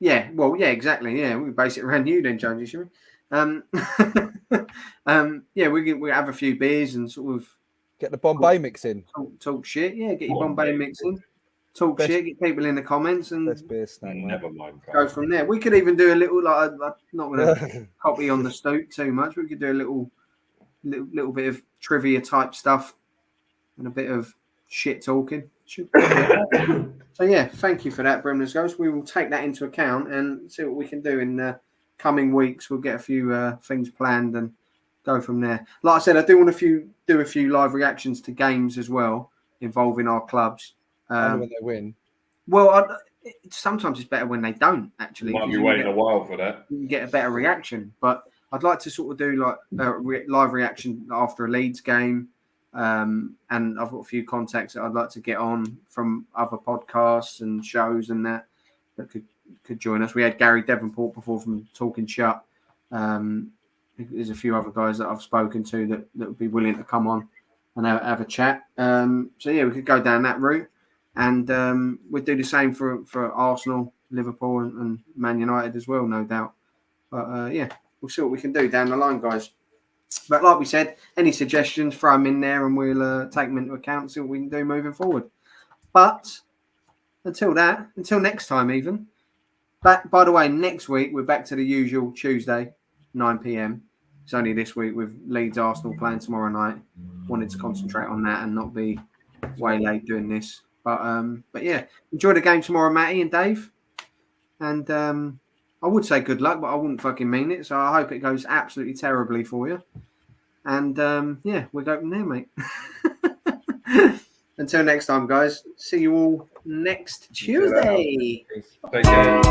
Yeah, well, yeah, exactly. Yeah, we base it around you then, Jonesy, should we? Yeah, we have a few beers and sort of get the Bombay mix in. Talk shit. Yeah, get your Bombay mix in. Talk shit. Get people in the comments and best beer snack. Never mind. Go from there. We could even do a little like not going to copy on the Stoop too much. We could do a little bit of trivia type stuff and a bit of shit talking. So yeah, thank you for that, Brimley's Ghost. We will take that into account and see what we can do in the coming weeks. We'll get a few things planned and go from there. Like I said, I do want to do a few live reactions to games as well involving our clubs. Only when they win. Well, sometimes it's better when they don't. Actually, might be waiting a while for that. You can get a better reaction, but I'd like to sort of do like a live reaction after a Leeds game. And I've got a few contacts that I'd like to get on from other podcasts and shows and that could join us. We had Gary Devonport before from Talking Shut. There's a few other guys that I've spoken to that would be willing to come on and have a chat. So yeah, we could go down that route, and we'd do the same for Arsenal, Liverpool, and Man United as well, no doubt. But yeah, we'll see what we can do down the line, guys. But like we said, any suggestions, throw them in there and we'll take them into account and see what we can do moving forward. But until next time even. By the way, next week we're back to the usual Tuesday, 9 p.m. It's only this week with Leeds Arsenal playing tomorrow night. Wanted to concentrate on that and not be way late doing this. But yeah, enjoy the game tomorrow, Matty and Dave. And I would say good luck, but I wouldn't fucking mean it. So I hope it goes absolutely terribly for you. And yeah, we'll go from there, mate. Until next time, guys. See you all next Tuesday. Take care.